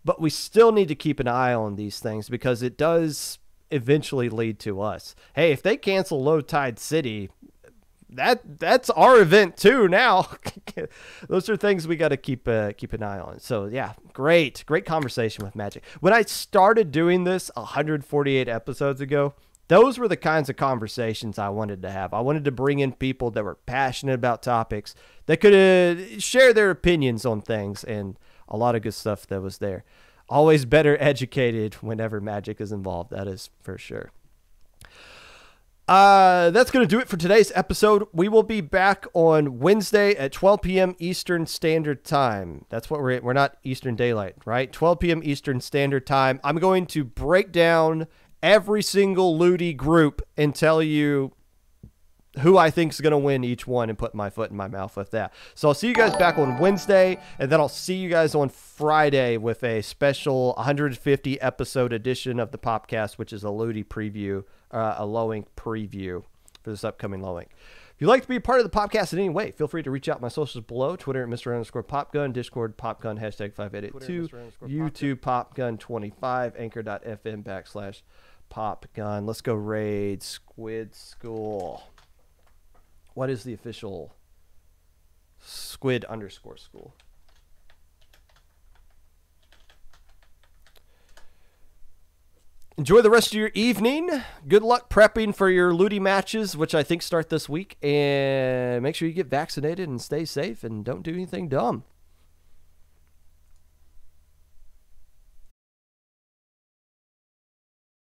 [SPEAKER 1] but we still need to keep an eye on these things because it does eventually lead to us. Hey, if they cancel Low Tide City, that's our event too now. Those are things we got to keep an eye on. So yeah, great conversation with Magic. When I started doing this 148 episodes ago, those were the kinds of conversations I wanted to have. I wanted to bring in people that were passionate about topics that could share their opinions on things, and a lot of good stuff that was there. Always better educated whenever Magic is involved. That is for sure. That's going to do it for today's episode. We will be back on Wednesday at 12 p.m. Eastern Standard Time. That's what we're not Eastern Daylight, right? 12 p.m. Eastern Standard Time. I'm going to break down every single LUTI group and tell you who I think is going to win each one and put my foot in my mouth with that. So I'll see you guys back on Wednesday, and then I'll see you guys on Friday with a special 150 episode edition of the Popcast, which is a LUTI preview, a Lowing preview for this upcoming Lowing. If you'd like to be a part of the podcast in any way, feel free to reach out my socials below. Twitter at Mr_Popgun, Discord Popgun, hashtag 582, YouTube Popgun25, anchor.fm/Popgun. Let's go raid Squid School. What is the official Squid_school? Enjoy the rest of your evening. Good luck prepping for your LUTI matches, which I think start this week. And make sure you get vaccinated and stay safe and don't do anything dumb.